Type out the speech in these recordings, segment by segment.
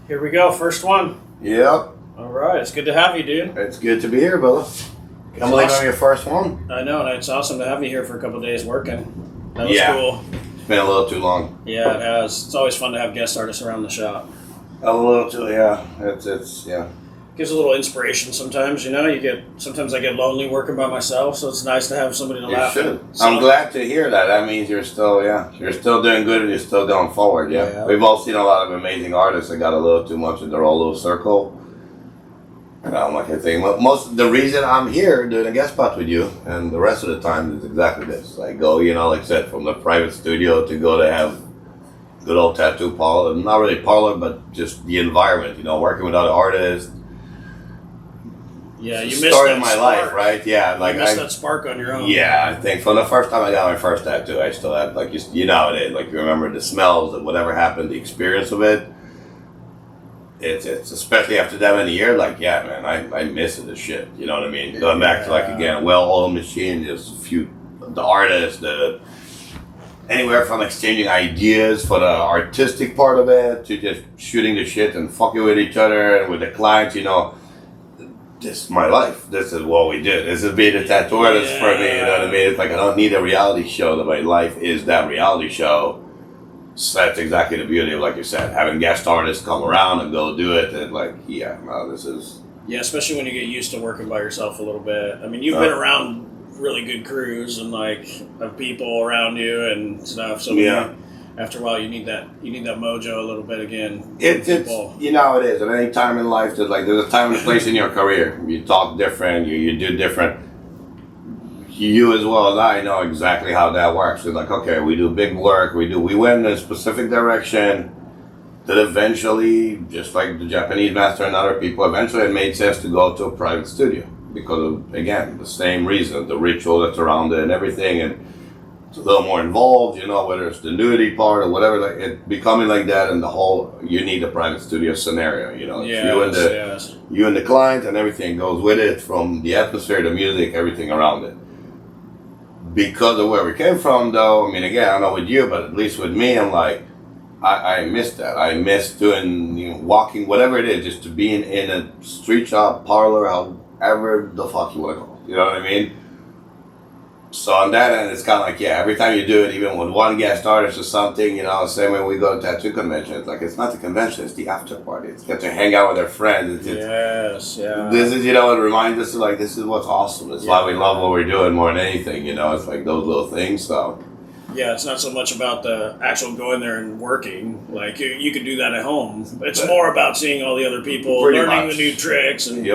Here we go, first one. Yep. All right, it's good to have you, dude. It's good to be here, brother. Can't believe I'm your first one. I know, and it's awesome to have you here for a couple of days working. That was cool. It's been a little too long. Yeah, it has. It's always fun to have guest artists around the shop. A little too, yeah. It's Gives a little inspiration sometimes, you know. Sometimes I get lonely working by myself, so it's nice to have somebody to laugh should. at. I'm glad to hear that. That means you're still doing good and you're still going forward. Yeah. We've all seen a lot of amazing artists that got a little too much in their own little circle. And I'm like, I think the reason I'm here doing a guest spot with you and the rest of the time is exactly this. I go, like I said, from the private studio to go to have good old tattoo parlor, not really parlor, but just the environment, working with other artists. Yeah, you missed story that of my spark. life, right? Yeah, like you missed that spark on your own. Yeah, I think from the first time I got my first tattoo, I still have you know how it is. Like you remember the smells and whatever happened, the experience of it. It's especially after that many years. Like yeah, man, I miss it as shit. You know what I mean? Going back to again, well-oiled machine, just the artists, anywhere from exchanging ideas for the artistic part of it to just shooting the shit and fucking with each other and with the clients. This is my life. This is what we do. This is being a tattoo artist for me. You know what I mean? It's like I don't need a reality show. That my life is that reality show. So that's exactly the beauty of, like you said, having guest artists come around and go do it. And this is... Yeah, especially when you get used to working by yourself a little bit. I mean, you've been around really good crews and have people around you and stuff. So after a while, you need that mojo a little bit again. It's you know how it is. At any time in life, there's a time and a place in your career. You talk different. You do different. You as well as I know exactly how that works. It's like, okay, we do big work. We went in a specific direction. That eventually, just like the Japanese master and other people, eventually it made sense to go to a private studio because of, again, the same reason, the ritual that's around it and everything, and it's a little more involved, whether it's the nudity part or whatever, it becoming like that, and the whole, you need a private studio scenario, you and the client and everything goes with it, from the atmosphere, the music, everything around it. Because of where we came from, though, I mean, again, I don't know with you, but at least with me, I'm like, I miss that. I miss doing, walking, whatever it is, just to being in a street shop, parlor, however the fuck you want to call it. You know what I mean? So on that end, it's kind of like, every time you do it, even with one guest artist or something, same way we go to tattoo convention, it's like, it's not the convention, it's the after party. It's get to hang out with their friends. This is, it reminds us of, this is what's awesome. It's why we love what we're doing more than anything, it's like those little things, so. Yeah, it's not so much about the actual going there and working. Like, you could do that at home. It's more about seeing all the other people, learning the new tricks, and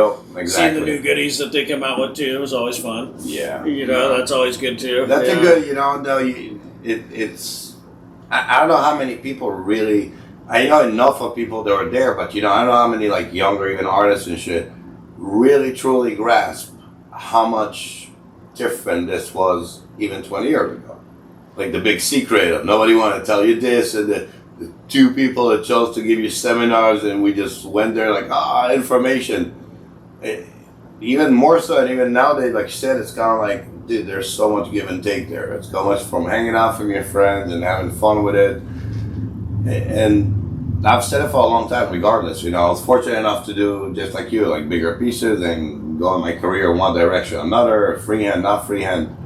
seeing the new goodies that they come out with, too. It was always fun. Yeah. That's always good, too. That's a good, it's... I don't know how many people really... I know enough of people that were there, but, I don't know how many, younger, even artists and shit, really, truly grasp how much different this was even 20 years ago. Like the big secret of nobody wanted to tell you this, and the two people that chose to give you seminars, and we just went there information. Even more so, and even nowadays, like you said, it's kind of like, dude, there's so much give and take there. It's so much from hanging out with your friends and having fun with it. And I've said it for a long time, regardless. I was fortunate enough to do just like you, bigger pieces and go in my career in one direction or another, freehand, not freehand.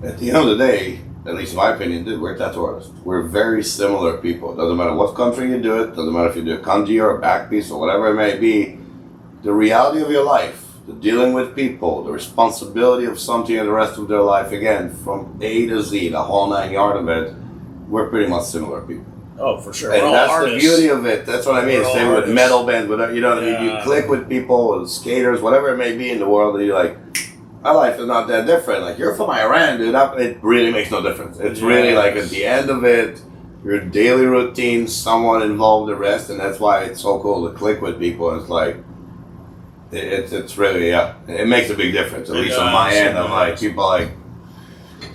At the end of the day, at least in my opinion, dude, we're tattoo artists. We're very similar people. It doesn't matter what country you do it, doesn't matter if you do a kanji or a back piece or whatever it may be. The reality of your life, the dealing with people, the responsibility of something in the rest of their life, again, from A to Z, the whole 9 yards of it, we're pretty much similar people. Oh, for sure. And we're that's all the artists. beauty of it. That's what I mean. Same with metal bands, you know what I mean? You click with people, with skaters, whatever it may be in the world, and you're like, my life is not that different. Like, you're from Iran, dude. It really makes no difference. It's really at the end of it, your daily routine, someone involved the rest, and that's why it's so cool to click with people. And it's like, it's really, it makes a big difference. At least on my end, I'm people And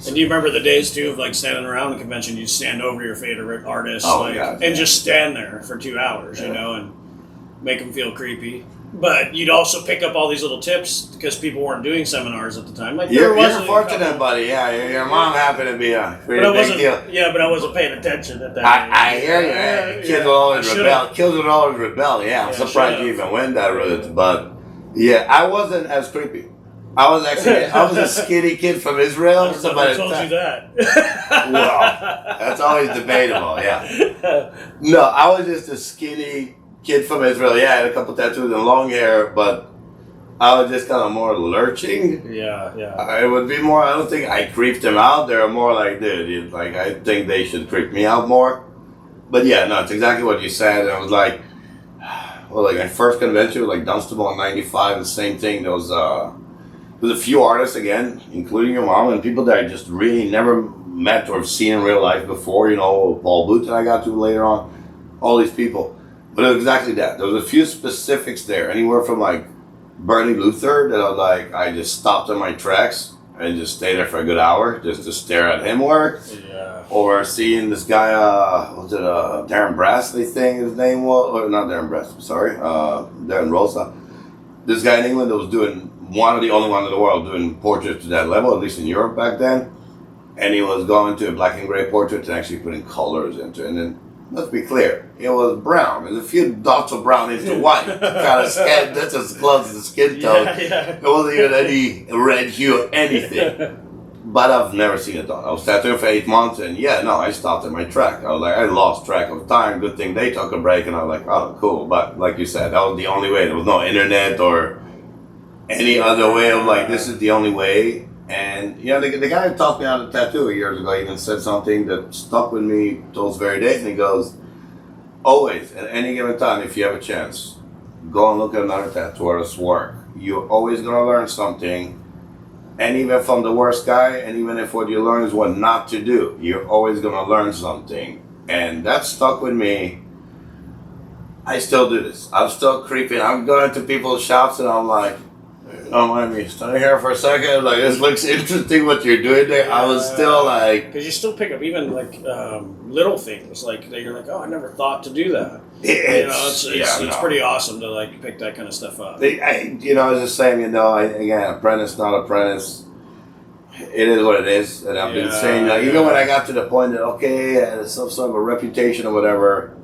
do you remember the days, too, of standing around the convention, you'd stand over your favorite artists, just stand there for 2 hours, and make them feel creepy. But you'd also pick up all these little tips because people weren't doing seminars at the time. Like you're fortunate, buddy. Yeah, your mom happened to be a pretty big deal. Yeah, but I wasn't paying attention at that. I hear you. Kids will always rebel. Kids will always rebel. Yeah, I'm surprised you even went that route. But yeah, I wasn't as creepy. I was a skinny kid from Israel. Somebody told you that. Well, that's always debatable. Yeah. No, I was just a skinny kid from Israel. Yeah, I had a couple tattoos and long hair, but I was just kind of more lurching. Yeah. It would be more. I don't think I creeped them out. They were more like, dude, like I think they should creep me out more. But yeah, no, it's exactly what you said. And I was like, well, like my first convention was like Dunstable in '95. The same thing. There was a few artists again, including your mom, and people that I just really never met or seen in real life before. You know, Paul Booth that I got to later on. All these people. But it was exactly that. There was a few specifics there. Anywhere from like Bernie Luther that I just stopped in my tracks and just stayed there for a good hour just to stare at him work. Yeah. Or seeing this guy, was it Darren Brassley thing his name was? Or not Darren Brassley, sorry. Darren Rosa. This guy in England that was doing one of the only one in the world doing portraits to that level, at least in Europe back then. And he was going to black and gray portraits and actually putting colors into it. And then, let's be clear, it was brown. There's a few dots of brown into white. Kind of skin, that's as close as the skin tone. Yeah. There wasn't even any red hue or anything. But I've never seen it done. I was tattooing for 8 months and I stopped at my track. I was like, I lost track of time. Good thing they took a break and I was like, oh, cool. But like you said, that was the only way. There was no internet or any other way of like, this is the only way. And, the guy who taught me how to tattoo years ago even said something that stuck with me those very days. And he goes, always, at any given time, if you have a chance, go and look at another tattoo artist's work. You're always going to learn something. And even from the worst guy, and even if what you learn is what not to do, you're always going to learn something. And that stuck with me. I still do this. I'm still creeping. I'm going to people's shops and I'm like, don't mind me standing here for a second. Like, this looks interesting what you're doing there. I was still like... Because you still pick up even like little things. Like, you're like, oh, I never thought to do that. It's pretty awesome to like pick that kind of stuff up. I was just saying, again, apprentice, not apprentice. It is what it is. And I've been saying, even when I got to the point that, okay, I had some sort of a reputation or whatever,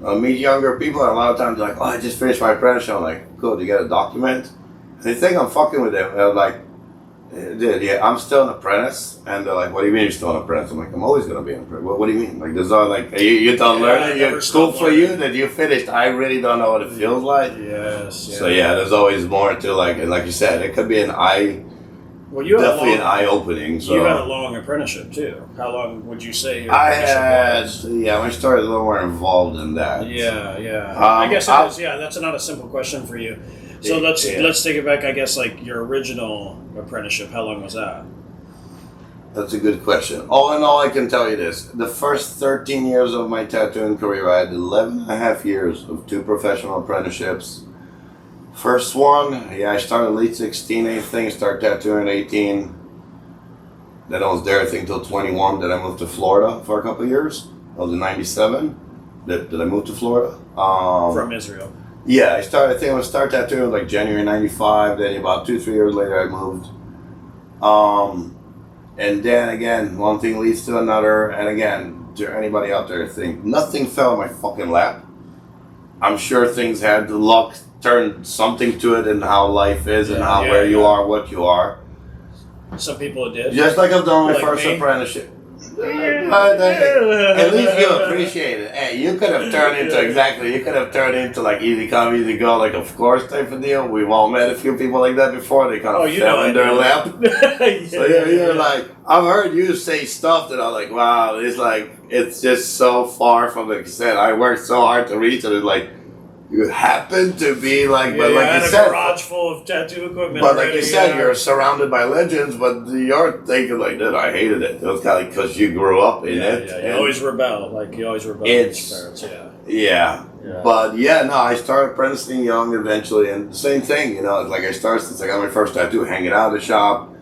I meet younger people and a lot of times they're like, oh, I just finished my apprenticeship. I'm like, cool, do you get a document? They think I'm fucking with them. And I'm like, dude, I'm still an apprentice. And they're like, what do you mean you're still an apprentice? I'm like, I'm always going to be an apprentice. What do you mean? Like, there's all like, you don't learn it? You're cool for you that you finished. I really don't know what it feels like. Yes. So, there's always more to like, and like you said, it could be an definitely an eye-opening. So. You had a long apprenticeship, too. How long would you say your apprenticeship was? My story is a little more involved in that. Yeah. I guess it is. That's not a simple question for you. So let's take it back, I guess, like your original apprenticeship. How long was that? That's a good question. All in all, I can tell you this. The first 13 years of my tattooing career, I had 11 and a half years of 2 professional apprenticeships. First one, I started late 16, I think, started tattooing at 18. Then I was there, I think, till 21. Then I moved to Florida for a couple of years. I was in 97. Did I move to Florida? From Israel. Yeah, I started tattooing like January 95. Then about 2-3 years later, I moved. And then again, one thing leads to another. And again, to anybody out there think, nothing fell in my fucking lap. I'm sure things had luck turn something to it in how life is and where you are, what you are. Some people it did. Just like I've done my first apprenticeship. At least you appreciate it. Hey, you could have turned into like easy come, easy go, like of course type of deal. We've all met a few people like that before. They kind of fell in their lap. You're like, I've heard you say stuff that I'm like, wow, it's just so far from like you said. I worked so hard to reach it. It's like, you happen to be like, but like you said, a garage full of tattoo equipment. But like you said, you're surrounded by legends. But you're thinking like, dude, I hated it. It was kind of because you grew up in it. Yeah, you always rebel. Like you always rebel against your parents. Yeah. But I started apprenticing young eventually, and the same thing. Like I started since I got my first tattoo, hanging out at the shop,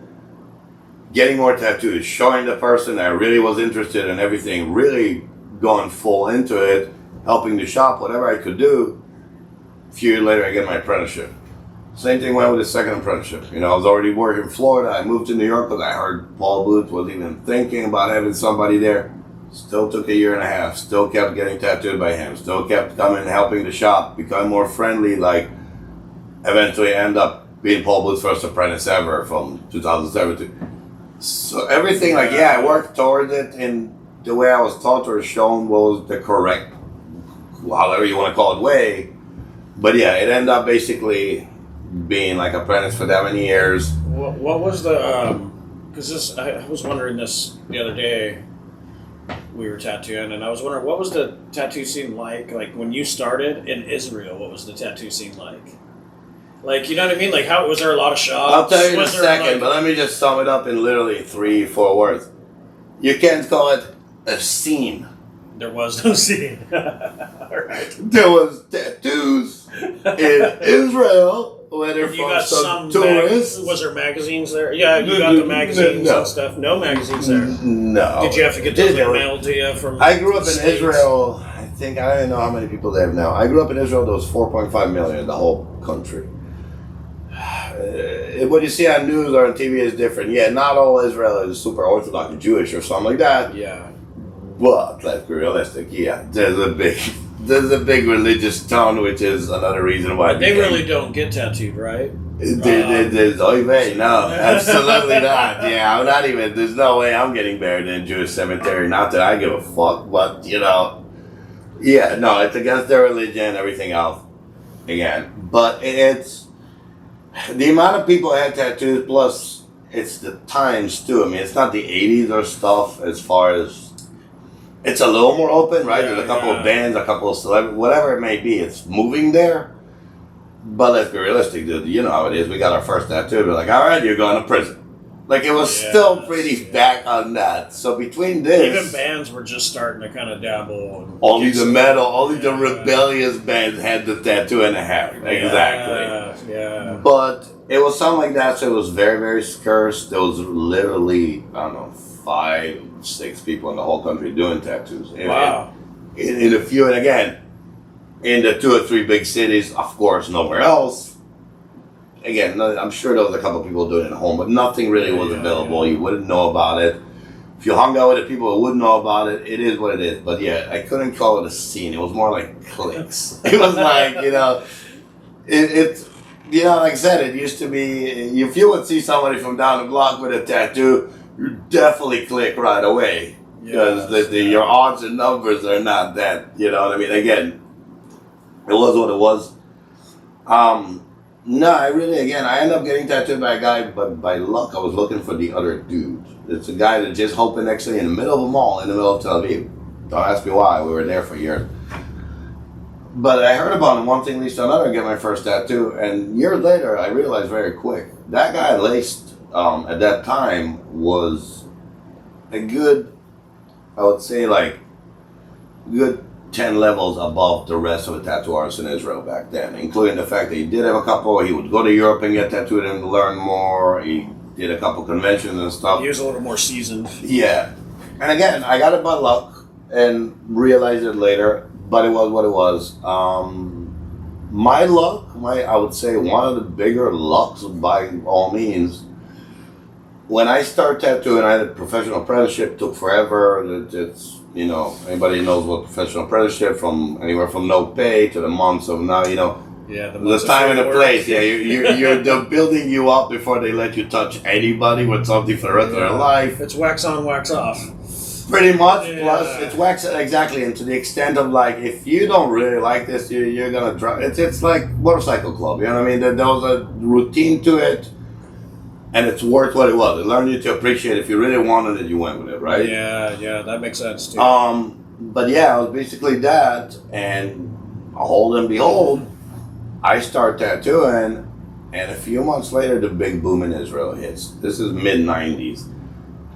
getting more tattoos, showing the person that I really was interested in everything, really going full into it, helping the shop, whatever I could do. A few years later, I get my apprenticeship. Same thing went with the second apprenticeship. You know, I was already working in Florida. I moved to New York because I heard Paul Booth, wasn't even thinking about having somebody there. Still took a year and a half. Still kept getting tattooed by him. Still kept coming and helping the shop. Become more friendly. Like, eventually end up being Paul Booth's first apprentice ever from 2017. So everything, like, I worked towards it in the way I was taught or shown was the correct, however you want to call it, way. But yeah, it ended up basically being like apprentice for that many years. What was the, because I was wondering this the other day, we were tattooing, and I was wondering, what was the tattoo scene like when you started in Israel, what was the tattoo scene like? Like, you know what I mean? Like, how, was there a lot of shops? I'll tell you in a second, but let me just sum it up in literally 3-4 words. You can't call it a scene. There was no scene. All right. There was tattoos in Israel. Whether you got some tourists. Was there magazines there? Yeah, you got the magazines and stuff. No magazines there. No. Did you have to get those mailed to you from? I grew up in Israel. I don't know how many people they have now. I grew up in Israel. There was 4.5 million in the whole country. What you see on news or on TV is different. Yeah, not all Israel is super Orthodox Jewish or something like that. Yeah. But let's be realistic. Yeah, there's a big religious tone, which is another reason why. But they really don't get tattooed, right? There's no, absolutely not. Yeah, I'm not even. There's no way I'm getting buried in a Jewish cemetery. Not that I give a fuck, but no, it's against their religion, everything else. Again, but it's the amount of people that had tattoos. Plus, it's the times too. I mean, it's not the '80s or stuff as far as. It's a little more open, right? There's a couple of bands, a couple of celebrities, whatever it may be. It's moving there. But let's be realistic, dude. You know how it is. We got our first tattoo. We're like, all right, you're going to prison. Like, it was still pretty back on that. So between this... Even bands were just starting to kind of dabble. And only the metal, only the rebellious bands had the tattoo and a half. Exactly. Yeah. But it was something like that, so it was very, very scarce. There was literally, I don't know, 5-6 people in the whole country doing tattoos. Wow. In a few, and again, in the 2 or 3 big cities, of course, nowhere else. Again, I'm sure there was a couple of people doing it at home, but nothing really was available. You wouldn't know about it. If you hung out with the people who wouldn't know about it, it is what it is. But yeah, I couldn't call it a scene. It was more like cliques. It was like, it's like I said, it used to be, if you would see somebody from down the block with a tattoo, you definitely click right away. Because your odds and numbers are not that, you know what I mean? Again, it was what it was. No, I ended up getting tattooed by a guy, but by luck, I was looking for the other dude. It's a guy that just opened actually in the middle of a mall in the middle of Tel Aviv. Don't ask me why, we were there for years. But I heard about him, one thing leads to another, get my first tattoo, and years later, I realized very quick, that guy laced, at that time, was a good, I would say good 10 levels above the rest of the tattoo artists in Israel back then, including the fact that he did have a couple. He would go to Europe and get tattooed and learn more. He did a couple conventions and stuff. He was a little more seasoned. Yeah. And again, I got it by luck and realized it later, but it was what it was. My luck, I would say one of the bigger lucks by all means, when I started tattooing, I had a professional apprenticeship, took forever. It's anybody knows what professional apprenticeship, from anywhere from no pay to the months of now, the time and the place. Yeah, they're building you up before they let you touch anybody with something for the rest of their life. It's wax on, wax off. Pretty much. Yeah. Plus, it's wax exactly, and to the extent of if you don't really like this, you're gonna drop. It's like motorcycle club. You know what I mean? There was a routine to it. And it's worth what it was. It learned you to appreciate. If you really wanted it, you went with it, right? Yeah, that makes sense too. But yeah, it was basically that, and behold and behold, I start tattooing, and a few months later, the big boom in Israel hits. This is mid-90s.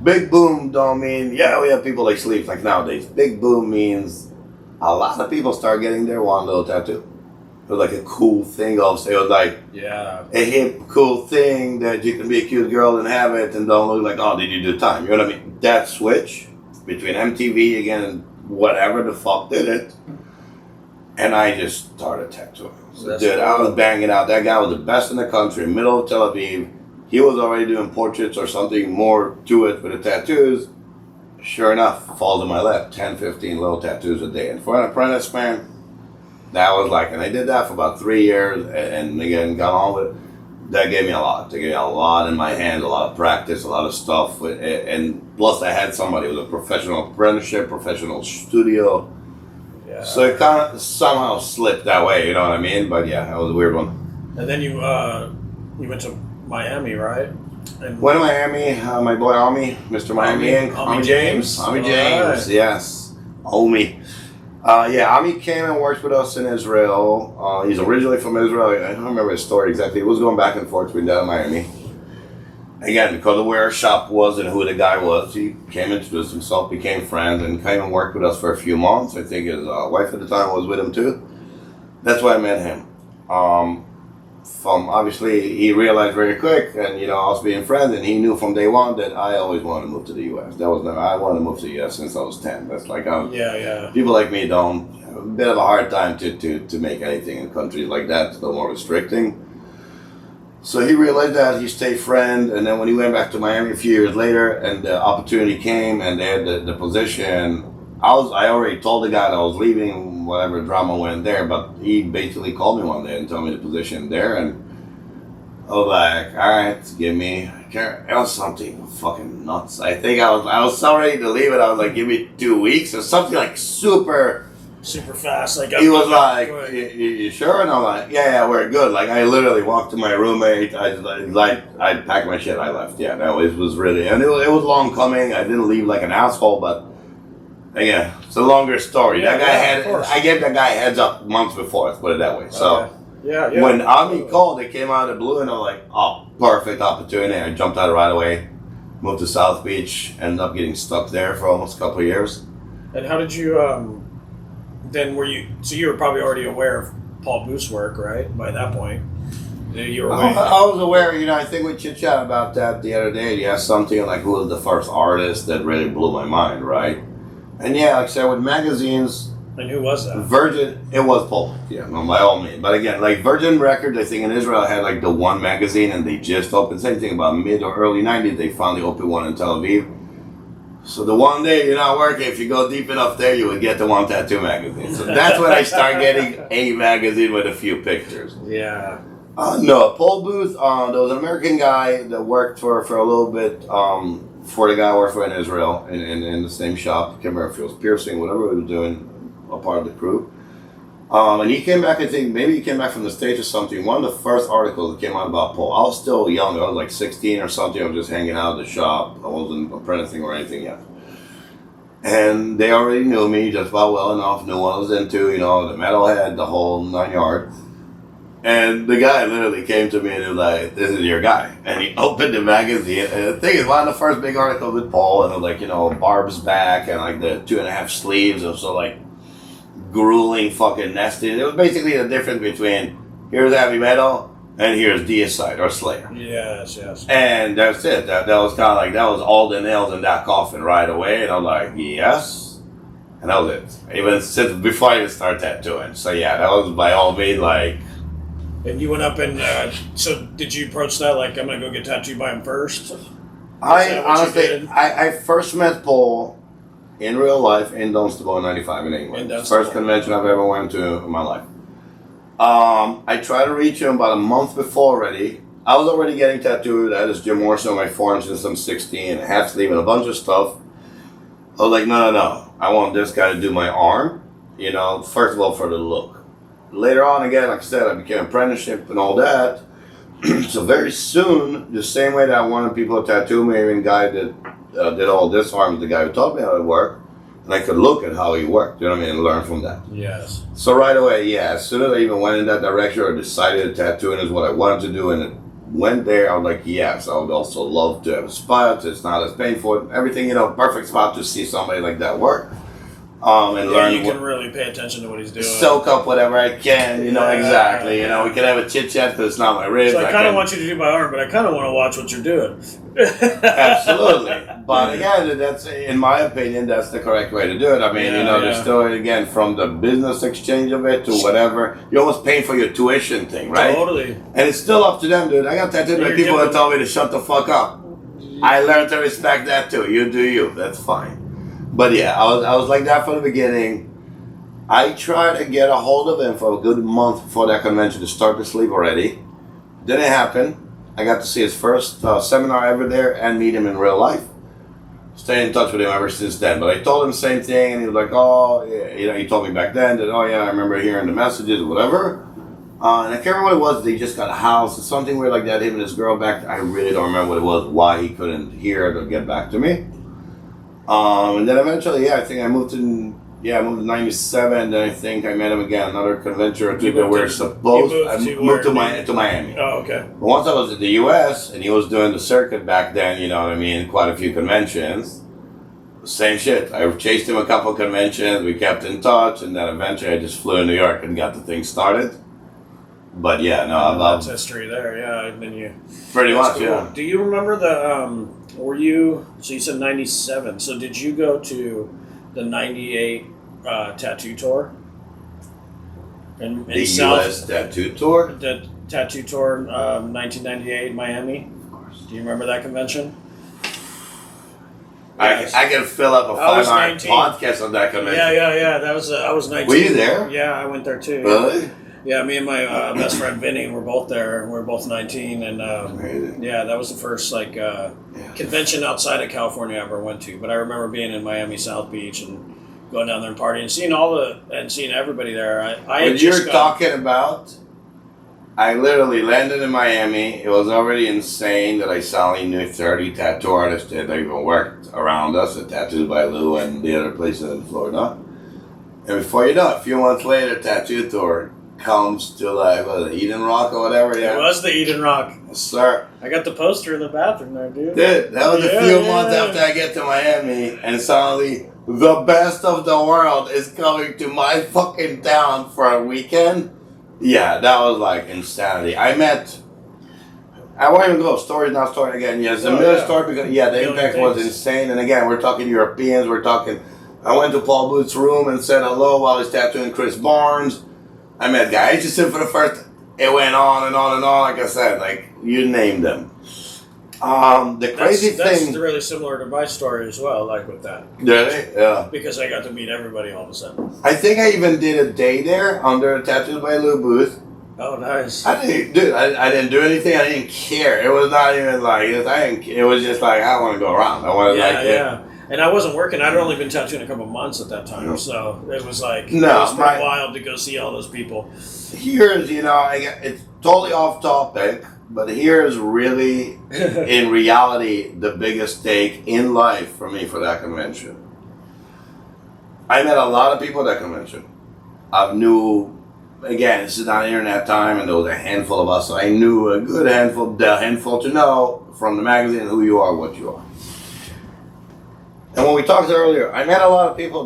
Big boom don't mean, we have people like sleeps like nowadays. Big boom means a lot of people start getting their one little tattoo. It was like a cool thing, obviously. It was like a hip, cool thing that you can be a cute girl and have it and don't look like, oh, did you do time? You know what I mean? That switch between MTV and whatever the fuck did it, and I just started tattooing. So, dude, I was banging out. That guy was the best in the country, middle of Tel Aviv. He was already doing portraits or something more to it with the tattoos. Sure enough, falls in my lap. 10, 15 little tattoos a day. And for an apprentice, man, that was like, and I did that for about 3 years, and again, got on with it. That gave me a lot. They gave me a lot in my hands, a lot of practice, a lot of stuff. And plus, I had somebody who was a professional apprenticeship, professional studio. Yeah. So it kind of somehow slipped that way, you know what I mean? But yeah, that was a weird one. And then you went to Miami, right? And went to Miami. My boy Ami, Mr. Miami, Ami James. Ami James, right. Yes. Omi. Yeah, Ami came and worked with us in Israel. He's originally from Israel. I don't remember his story exactly. It was going back and forth between that and Miami. Again, because of where our shop was and who the guy was, he came, introduced himself, became friends, and came and worked with us for a few months. I think his wife at the time was with him too. That's why I met him. From obviously, he realized very quick, and us being friends, and he knew from day one that I always wanted to move to the U.S. I wanted to move to the U.S. since I was 10. That's like people like me don't have a bit of a hard time to make anything in countries like that. It's a little more restricting. So he realized that. He stayed friend, and then when he went back to Miami a few years later, and the opportunity came, and they had the position. I already told the guy that I was leaving, whatever drama went there, but he basically called me one day and told me the position there, and I was like, all right, give me. It was something fucking nuts. I think I was so ready to leave it. I was like, give me 2 weeks or something like super fast. Like he was like, you sure? And I'm like, yeah, we're good. Like I literally walked to my roommate. I packed my shit. I left. Yeah, no, it was really, and it was long coming. I didn't leave like an asshole, but. Yeah, it's a longer story. Yeah, I gave that guy a heads up months before, let's put it that way. So yeah. When Ami called, it came out of the blue, and I was like, oh, perfect opportunity. I jumped out right away, moved to South Beach, ended up getting stuck there for almost a couple of years. And how did you, so you were probably already aware of Paul Booth's work, right, by that point? You were aware. I was aware, I think we chit-chat about that the other day. You asked something like, who was the first artist that really blew my mind, right? And yeah, like I said, with magazines... And who was that? Virgin, it was Paul. Yeah, no, by all means. But again, like Virgin Records, I think in Israel had like the one magazine, and they just opened. Same thing about mid or early 90s, they finally opened one in Tel Aviv. So the one day you're not working, if you go deep enough there, you would get the One Tattoo magazine. So that's when I start getting a magazine with a few pictures. Yeah. No, Paul Booth, there was an American guy that worked for a little bit... for the guy I worked for in Israel, in the same shop. I can't remember if he was piercing, whatever he was doing, a part of the crew. And he came back, I think, maybe he came back from the States or something. One of the first articles that came out about Paul, I was still young, I was like 16 or something, I was just hanging out at the shop. I wasn't apprenticing or anything yet. And they already knew me just about well enough, knew what I was into, the metalhead, the whole 9 yards. And the guy literally came to me and he was like, this is your guy. And he opened the magazine. And the thing is, one of the first big articles with Paul, and it was like, Barb's back and like the 2.5 sleeves of so like grueling fucking nesting. It was basically the difference between here's heavy metal and here's Deicide or Slayer. Yes. And that's it. That was kind of like, that was all the nails in that coffin right away. And I'm like, yes. And that was it. Even since before I even started tattooing. So yeah, that was by all means like, and you went up and, so did you approach that like, I'm going to go get tattooed by him first? I honestly, I first met Paul in real life in Dunstable in 95 in England. First convention I've ever went to in my life. I tried to reach him about a month before already. I was already getting tattooed. I had this Jim Morrison on my forearm since I'm 16, a half sleeve and a bunch of stuff. I was like, no. I want this guy to do my arm, first of all for the look. Later on, again, like I said, I became apprenticeship and all that. So very soon, the same way that I wanted people to tattoo me, even the guy that did all this arm, the guy who taught me how to work, and I could look at how he worked, and learn from that. Yes. So right away, as soon as I even went in that direction or decided tattooing is what I wanted to do, and it went there, I was like, yes, I would also love to have a spot. It's not as painful. Everything, perfect spot to see somebody like that work. And learn. You can really pay attention to what he's doing. Soak up whatever I can, exactly. We can have a chit chat because it's not my ribs. So I kind of want you to do my arm, but I kind of want to watch what you're doing. Absolutely, but again, that's in my opinion, that's the correct way to do it. I mean, there's still again from the business exchange of it to whatever. You're almost paying for your tuition thing, right? Totally. And it's still up to them, dude. I got tattooed by people that told me to shut the fuck up. I learned to respect that too. You do you. That's fine. But yeah, I was like that from the beginning. I tried to get a hold of him for a good month before that convention to start to sleep already. Didn't happen. I got to see his first seminar ever there and meet him in real life. Stayed in touch with him ever since then. But I told him the same thing, and he was like, "Oh, yeah." He told me back then that, "Oh yeah, I remember hearing the messages, whatever." And I can't remember what it was. They just got a house or something weird like that. Him and his girl back. I really don't remember what it was. Why he couldn't hear it or get back to me. And then eventually, I think I moved in. I moved in '97. Then I think I met him again, another convention or two that we're supposed. I moved to Miami. Oh, okay. But once I was in the U.S. and he was doing the circuit back then, quite a few conventions. Same shit. I chased him a couple conventions. We kept in touch, and then eventually I just flew to New York and got the thing started. But that's history there. Yeah, and then you. Pretty much, cool. yeah. Do you remember Were you? So you said '97. So did you go to the '98 tattoo tour? In the South, U.S. tattoo tour? The tattoo tour, 1998, Miami. Of course. Do you remember that convention? Yes. I can fill up a 5-hour podcast on that convention. Yeah. That was I was 19. Were you there? Yeah, I went there too. Really? Yeah, me and my best friend Vinny were both there. We were both 19, and that was the first convention outside of California I ever went to. But I remember being in Miami South Beach and going down there and partying, and seeing everybody there. Talking about, I literally landed in Miami. It was already insane that I suddenly knew 30 tattoo artists that even worked around us at Tattoos by Lou and the other places in Florida. And before you know it, a few months later, Tattoo Tour comes to Eden Rock or whatever. Yeah. It was the Eden Rock. Yes, sir. I got the poster in the bathroom there, dude. Dude, that was a few months after I get to Miami, and suddenly the best of the world is coming to my fucking town for a weekend. Yeah, that was like insanity. I won't even go story, not story again. Yes, a million story because the impact was insane. And again, we're talking Europeans. I went to Paul Booth's room and said hello while he's tattooing Chris Barnes. I met guys just for the first. It went on and on and on. Like I said, you named them. The crazy thing. That's really similar to my story as well. Like with that. Really? Yeah. Because I got to meet everybody all of a sudden. I think I even did a day there under a Tattoos by Lou booth. Oh, nice. I didn't do anything. I didn't care. It was not even it was just I want to go around. I wanted And I wasn't working. I'd only been tattooing a couple months at that time, so it was pretty wild to go see all those people. Here's it's totally off topic, but here's really in reality the biggest take in life for me for that convention. I met a lot of people at that convention. Again, this is not internet time, and there was a handful of us, so I knew a good handful to know from the magazine who you are, what you are. And when we talked earlier, I met a lot of people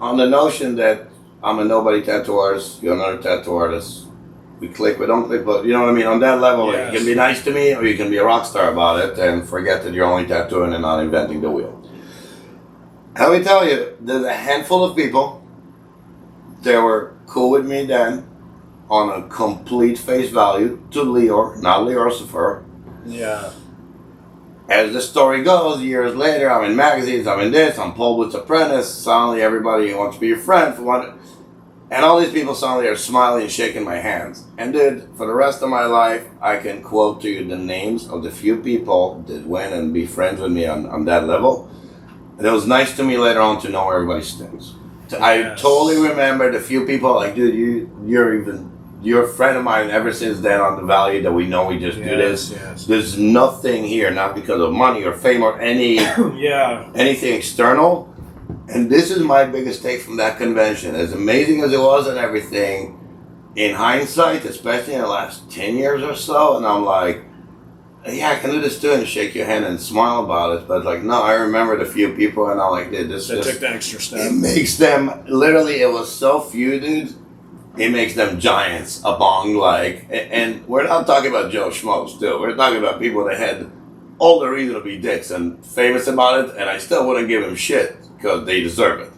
on the notion that I'm a nobody tattoo artist, you're another tattoo artist. We click, we don't click, but you know what I mean? On that level, you can be nice to me or you can be a rock star about it and forget that you're only tattooing and not inventing the wheel. Let me tell you, there's a handful of people that were cool with me then on a complete face value to Lior, not Liorcifer. Yeah. As the story goes, years later, I'm in magazines, I'm Paul Booth's apprentice, suddenly everybody wants to be your friend. And all these people suddenly are smiling and shaking my hands. And dude, for the rest of my life, I can quote to you the names of the few people that went and be friends with me on that level. And it was nice to me later on to know where everybody stands. Yes. I totally remember the few people dude, you're a friend of mine ever since then on the value that we know we just do this. Yes. There's nothing here, not because of money or fame or anything external. And this is my biggest take from that convention. As amazing as it was and everything, in hindsight, especially in the last 10 years or so, and I'm yeah, I can do this too, and shake your hand and smile about it. But like, no, I remembered a few people, and I like, dude, this They took the extra step. It makes them literally. It was so few, dude. It makes them giants among like, and we're not talking about Joe Schmoes too. We're talking about people that had all the reason to be dicks and famous about it, and I still wouldn't give them shit because they deserve it.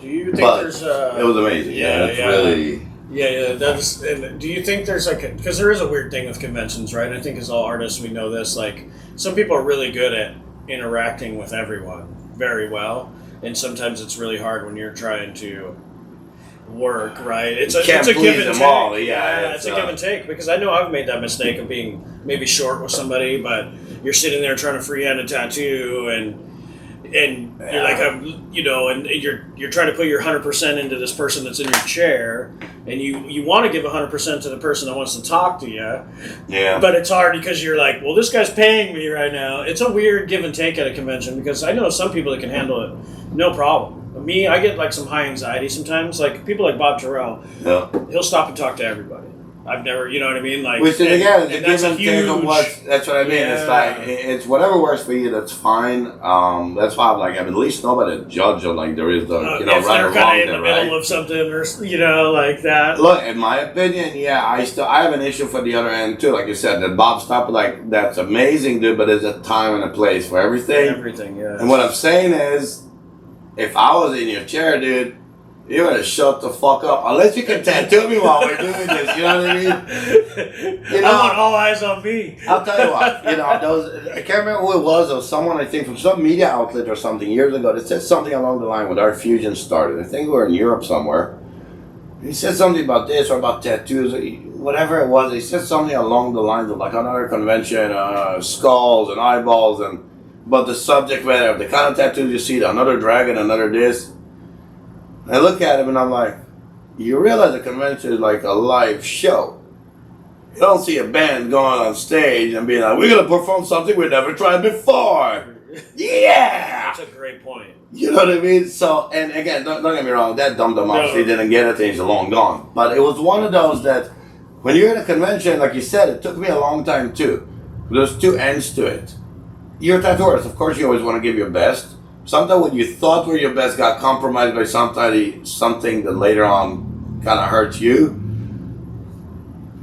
Do you think there's it was amazing. Yeah, it's really. Yeah, that's. And do you think there's like because there is a weird thing with conventions, right? I think as all artists we know this. Like some people are really good at interacting with everyone very well, and sometimes it's really hard when you're trying to work, right? It's a give and take. All. It's a give and take because I know I've made that mistake of being maybe short with somebody, but you're sitting there trying to freehand a tattoo and you're like, and you're trying to put your 100% into this person that's in your chair, and you want to give 100% to the person that wants to talk to you. Yeah. But it's hard because you're like, well, this guy's paying me right now. It's a weird give and take at a convention because I know some people that can handle it no problem. Me, I get like some high anxiety sometimes. Like people like Bob Terrell, he'll stop and talk to everybody. I've never, you know what I mean? Like, which is again, it's a give and take of what. That's what I mean. Yeah. It's like it's whatever works for you. That's fine. That's why I'm like, at least nobody judge or like there is the if right they're or wrong kind of in there, the middle of something or like that. Look, in my opinion, I have an issue for the other end too. Like you said, that Bob Stop, like that's amazing, dude. But there's a time and a place for everything. Everything, yeah. And what I'm saying is, if I was in your chair, dude. You better shut the fuck up. Unless you can tattoo me while we're doing this. You know what I mean? I want all eyes on me. I'll tell you what. I can't remember who it was. It was someone, I think, from some media outlet or something years ago that said something along the line when our fusion started. I think we were in Europe somewhere. He said something about this or about tattoos, whatever it was. He said something along the lines of like another convention, skulls and eyeballs, but the subject matter, the kind of tattoos you see, another dragon, another this. I look at him and I'm like, you realize a convention is like a live show. You don't see a band going on stage and being like, we're going to perform something we've never tried before. Yeah! That's a great point. You know what I mean? So, and again, don't get me wrong, that dumb obviously didn't get it and he's long gone. But it was one of those that, when you're at a convention, like you said, it took me a long time too. There's two ends to it. You're a tattooist, of course you always want to give your best. Sometimes what you thought were your best got compromised by something that later on kind of hurts you.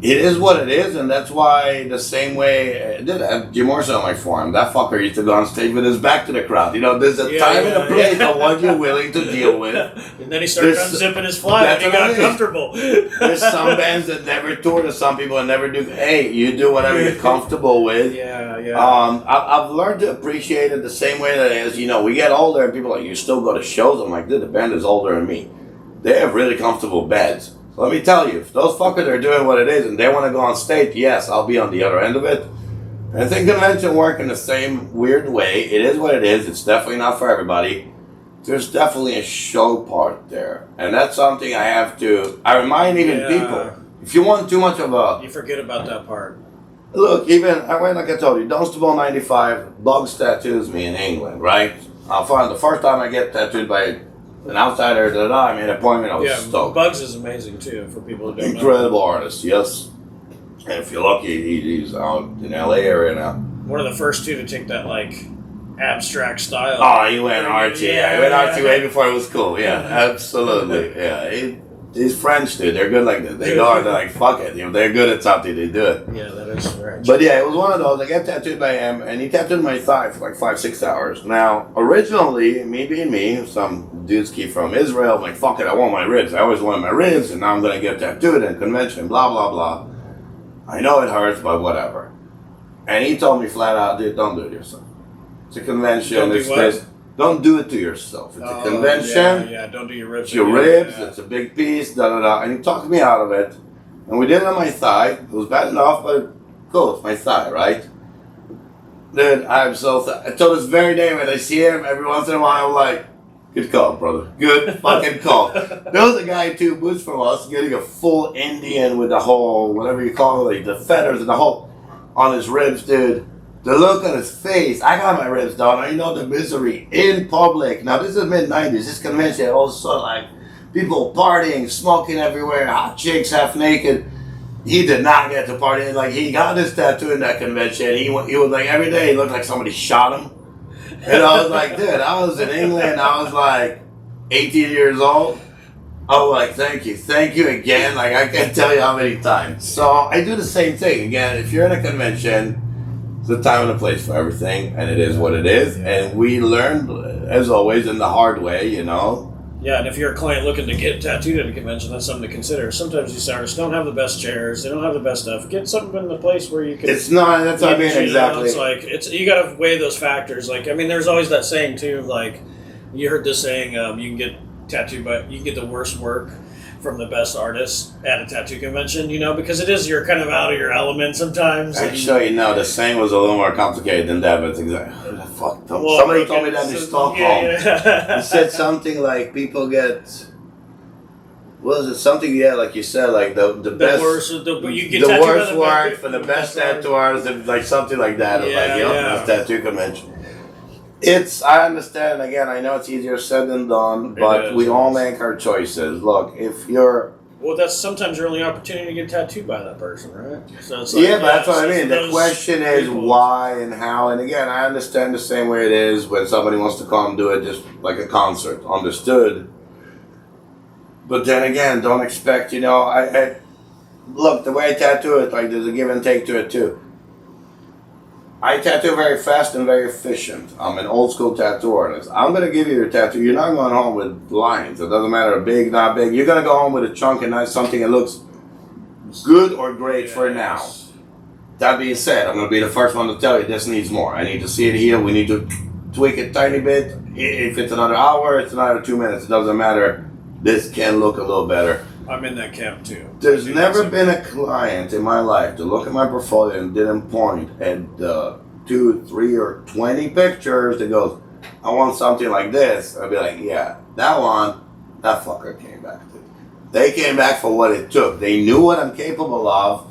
It is what it is, and that's why the same way Jim Morrison on my forum, that fucker used to go on stage with his back to the crowd. There's a time and a place of what you're willing to deal with. And then he started unzipping his fly and he got comfortable. There's some bands that never tour, to some people that never do. Hey, you do whatever you're comfortable with. Yeah. I've learned to appreciate it the same way that as we get older and people are like, you still go to shows. I'm like, dude, the band is older than me. They have really comfortable beds. Let me tell you, if those fuckers are doing what it is and they want to go on stage, yes, I'll be on the other end of it. And I think convention work in the same weird way. It is what it is. It's definitely not for everybody. There's definitely a show part there. And that's something I remind people. If you want too much of a... You forget about that part. Look, I went, like I told you, Dunstable 95, Bugs tattoos me in England, right? I'll find the first time I get tattooed by an outsider that I made an appointment, I was stoked. Bugs is amazing too for people who don't know. Incredible artist, yes. And if you're lucky, he's out in LA area now. One of the first two to take that abstract style. Oh, he went artsy. He went artsy way before it was cool. Yeah, absolutely. Yeah, he's French, dude. They're good like that. They're like, fuck it. If they're good at something, they do it. Yeah, that is right. But yeah, it was one of those. I got tattooed by him, and he tattooed my thigh for 5-6 hours. Now, originally, me being me, some dudes keep from Israel, I'm like, fuck it, I want my ribs. I always wanted my ribs, and now I'm going to get tattooed and convention, blah, blah, blah. I know it hurts, but whatever. And he told me flat out, dude, don't do it yourself. It's a convention. Don't do it to yourself. It's a convention. Yeah, don't do your ribs. It's your ribs. Yeah. It's a big piece. And he talked me out of it. And we did it on my thigh. It was bad enough, but cool. It's my thigh, right? Dude, I'm so... Until this very day when I see him, every once in a while, I'm like, good call, brother. Good fucking call. There was a guy 2 booths from us getting a full Indian with the whole, whatever you call it, the feathers and the whole on his ribs, dude. The look on his face, I got my ribs done. I know the misery in public. Now, this is mid-90s. This convention, also people partying, smoking everywhere, hot chicks half naked. he did not get to party. Like, he got his tattoo in that convention. He was like, every day he looked like somebody shot him. And I was like, dude, I was in England. I was like 18 years old. I was like, thank you again. Like, I can't tell you how many times. So I do the same thing. Again, if you're in a convention, it's a time and a place for everything, and it is what it is. And we learned, as always, in the hard way, you know. Yeah, and if you're a client looking to get tattooed at a convention, that's something to consider. Sometimes these artists don't have the best chairs, they don't have the best stuff. Get something in the place where you can. It's not. That's what I mean. Exactly. It's like you got to weigh those factors. Like, I mean, there's always that saying too. Like, you heard this saying, you can get tattooed, but you can get the worst work from the best artists at a tattoo convention, you know, because it is, you're kind of out of your element sometimes. Actually, no, the saying was a little more complicated than that, but it's exactly, fuck, somebody told me that in Stockholm. Yeah. He said something like people get, what was it, something, like you said, like the best, the worst work for the best tattoo artist, like something like that, best tattoo convention. I understand, again, I know it's easier said than done, but we all make our choices. Look, if you're... Well, that's sometimes your only opportunity to get tattooed by that person, right? So it's like, but that's what I mean. The question is why and how, and again, I understand the same way it is when somebody wants to come do it just like a concert, understood. But then again, don't expect, I look, the way I tattoo it, like there's a give and take to it too. I tattoo very fast and very efficient. I'm an old school tattoo artist. I'm going to give you your tattoo. You're not going home with lines. It doesn't matter big, not big. You're going to go home with a chunk and not something that looks good or great for now. That being said, I'm going to be the first one to tell you this needs more. I need to see it here. We need to tweak it a tiny bit. If it's another hour, it's another 2 minutes. It doesn't matter. This can look a little better. I'm in that camp too. There's never been a client in my life to look at my portfolio and didn't point at 2, 3, or 20 pictures that goes, I want something like this. I'd be like, yeah, that one, that fucker came back to. They came back for what it took. They knew what I'm capable of.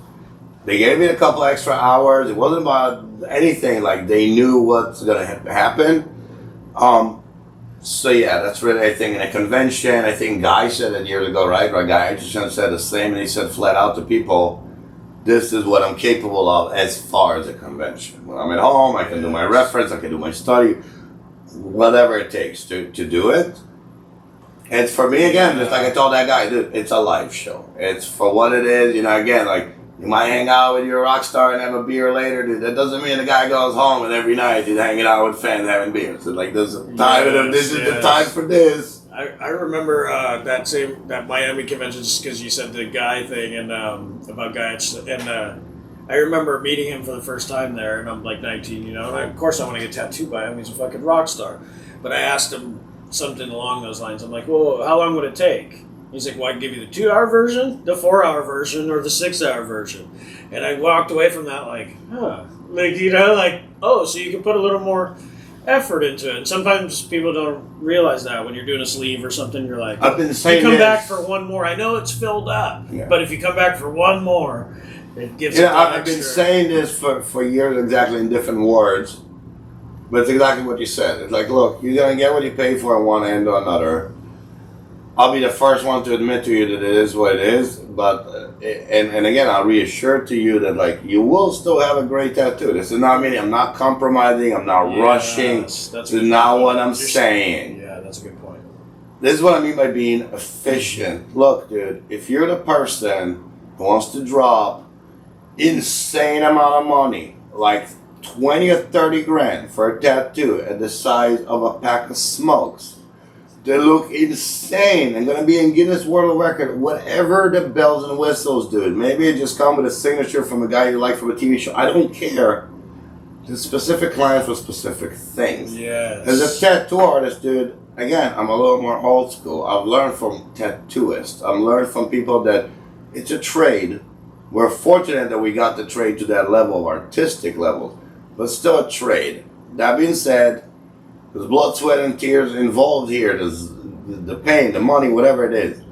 They gave me a couple extra hours. It wasn't about anything. Like, they knew what's going to happen. So yeah, that's really, I think, in a convention, I think Guy said it years ago, right? Or Guy Anderson said the same, and he said flat out to people, this is what I'm capable of as far as a convention. When I'm at home, I can do my reference, I can do my study, whatever it takes to do it. And for me, again, just like I told that guy, dude, it's a live show. It's for what it is, again, like, you might hang out with your rock star and have a beer later, dude. That doesn't mean the guy goes home and every night he's hanging out with fans having beers. So like, there's a time, this is the time for this. I remember that Miami convention, just because you said the guy thing and about Guy, and I remember meeting him for the first time there, and I'm like 19, and of course I want to get tattooed by him. He's a fucking rock star. But I asked him something along those lines. I'm like, well, how long would it take? He's like, well, I can give you the 2-hour version, the 4-hour version, or the 6-hour version. And I walked away from that like, oh, so you can put a little more effort into it. And sometimes people don't realize that when you're doing a sleeve or something, you're like, I've been saying you come back for one more. I know it's filled up, but if you come back for one more, it gives I've been saying this for years exactly in different words, but it's exactly what you said. It's like, look, you're going to get what you pay for on one end or another. I'll be the first one to admit to you that it is what it is, but and again, I'll reassure to you that like you will still have a great tattoo. This is not meaning I'm not compromising, I'm not rushing. That's not what I'm saying. Yeah, that's a good point. This is what I mean by being efficient. Look, dude, if you're the person who wants to drop insane amount of money, like 20 or 30 grand for a tattoo at the size of a pack of smokes, they look insane and going to be in Guinness World Record, whatever the bells and whistles, dude. Maybe it just come with a signature from a guy you like from a TV show. I don't care. The specific clients for specific things. Yes. As a tattoo artist, dude, again, I'm a little more old school. I've learned from tattooists. I've learned from people that it's a trade. We're fortunate that we got the trade to that level of artistic level, but still a trade. That being said, there's blood, sweat, and tears involved here. There's the pain, the money, whatever it is.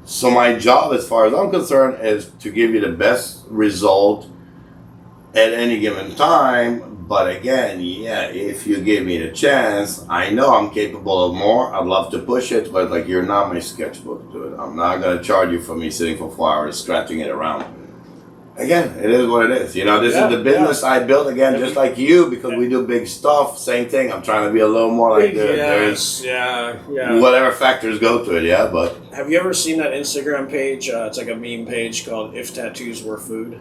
So my job, as far as I'm concerned, is to give you the best result at any given time. But again, yeah, if you give me the chance, I know I'm capable of more. I'd love to push it, but like you're not my sketchbook, dude. I'm not gonna charge you for me sitting for 4 hours scratching it around. Again, it is what it is. You know, this is the business I built again, just like you, because we do big stuff. Same thing. I'm trying to be a little more like there's whatever factors go to it. Yeah, but have you ever seen that Instagram page? It's like a meme page called "If Tattoos Were Food."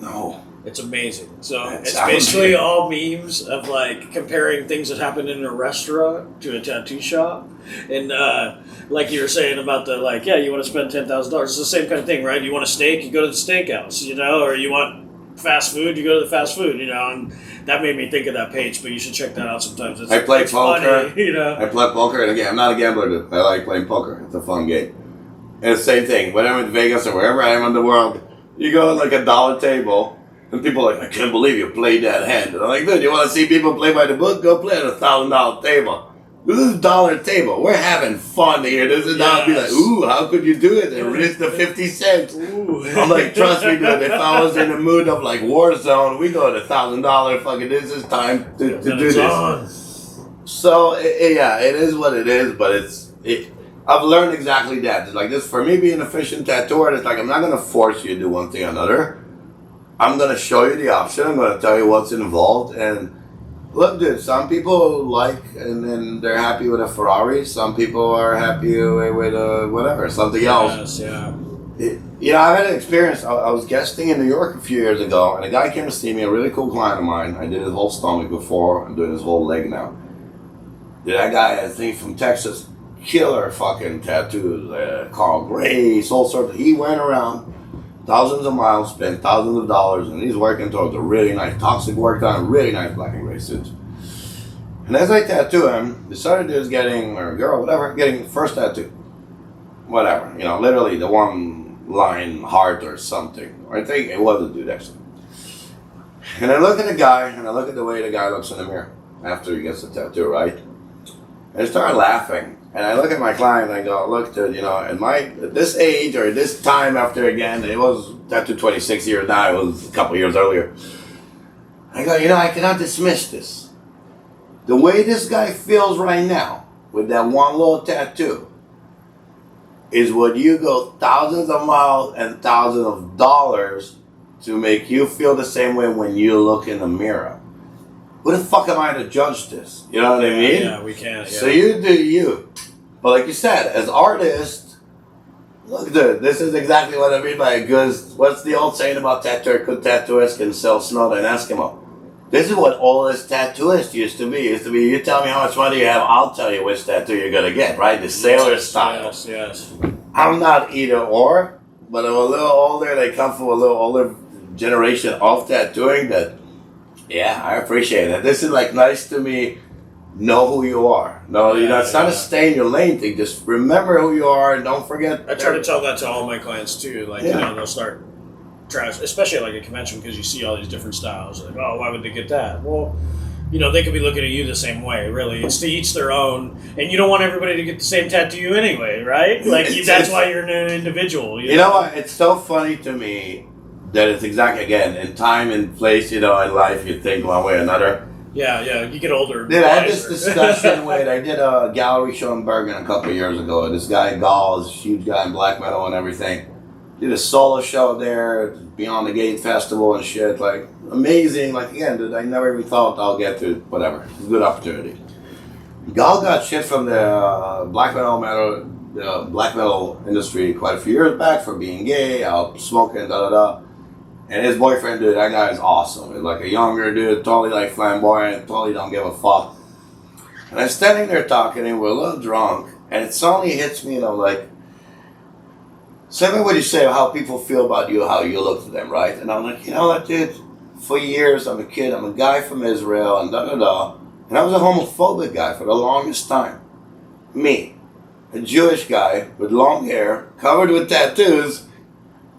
No. It's amazing. So it's basically all memes of like comparing things that happened in a restaurant to a tattoo shop, and like you were saying about the like, yeah, you want to spend $10,000. It's the same kind of thing, right? You want a steak, you go to the steakhouse, you know, or you want fast food, you go to the fast food, you know. And that made me think of that page, but you should check that out sometimes. I play poker, funny, you know. I play poker, and again, I'm not a gambler, but I like playing poker. It's a fun game. And it's the same thing. When I'm in Vegas or wherever I am in the world, you go on like a dollar table. And people are like, I can't believe you played that hand. And I'm like, dude, you want to see people play by the book? Go play at $1,000 table. This is $1 table. We're having fun here. This is not be like, ooh, how could you do it? And risk the 50 cents. Ooh. I'm like, trust me, dude. If I was in the mood of like Warzone, we go to $1,000. Fucking, this is time to do this. On. So yeah, it is what it is. But I've learned exactly that. It's like this for me being an efficient tattooer. It's like I'm not gonna force you to do one thing or another. I'm going to show you the option. I'm going to tell you what's involved. And look, dude, some people like and they're happy with a Ferrari. Some people are happy with a whatever, something else. Yeah. I had an experience. I was guesting in New York a few years ago, and a guy came to see me, a really cool client of mine. I did his whole stomach before. I'm doing his whole leg now. That guy, I think, from Texas, killer fucking tattoos. Carl Grace, all sorts of. He went around. Thousands of miles, spent thousands of dollars, and he's working towards a really nice toxic work on a really nice black and gray suit. And as I tattoo him, decided he was getting, or a girl, whatever, getting the first tattoo. Whatever, you know, literally the one line heart or something. I think it was a dude actually. And I look at the guy, and I look at the way the guy looks in the mirror after he gets the tattoo, right? And I start laughing. And I look at my client and I go, look, dude, you know, at this age or this time after again, it was tattoo 26 years now, it was a couple years earlier. I go, you know, I cannot dismiss this. The way this guy feels right now with that one little tattoo is what you go thousands of miles and thousands of dollars to make you feel the same way when you look in the mirror. Who the fuck am I to judge this? You know what I mean? Yeah, we can't. Yeah. So you do you. But like you said, as artists, look, dude, this is exactly what I mean by a good. What's the old saying about tattooer? Good tattooist can sell snow to an Eskimo. This is what all this tattooist used to be. You tell me how much money you have, I'll tell you which tattoo you're gonna get. Right, the sailor style. Yes. I'm not either or, but I'm a little older. They come from a little older generation of tattooing. That, yeah, I appreciate it. This is like nice to me. Know who you are. No, you know, it's not a stay in your lane thing. Just remember who you are and don't forget. I try to tell that to all my clients too. Like, you know, they'll start trash, especially like a convention, because you see all these different styles. Like, oh, why would they get that? Well, you know, they could be looking at you the same way, really. It's to each their own. And you don't want everybody to get the same tattoo anyway, right? Like, that's why you're an individual. You know what? It's so funny to me that it's exactly, again, in time and place, you know, in life, you think one way or another. Yeah, you get older. Dude, I had this discussion with, I did a gallery show in Bergen a couple of years ago. This guy, Gall, is a huge guy in black metal and everything. Did a solo show there, Beyond the Gate Festival and shit. Like, amazing. Like, again, dude, I never even thought I'll get to whatever. It's a good opportunity. Gall got shit from the black metal industry quite a few years back for being gay, out smoking, da-da-da. And his boyfriend, dude, that guy is awesome. He's like a younger dude, totally like flamboyant, totally don't give a fuck. And I'm standing there talking, and we're a little drunk, and it suddenly hits me, and I'm like, say me what you say, how people feel about you, how you look to them, right? And I'm like, you know what, dude? For years, I'm a kid, I'm a guy from Israel, and da-da-da. And I was a homophobic guy for the longest time. Me, a Jewish guy with long hair, covered with tattoos,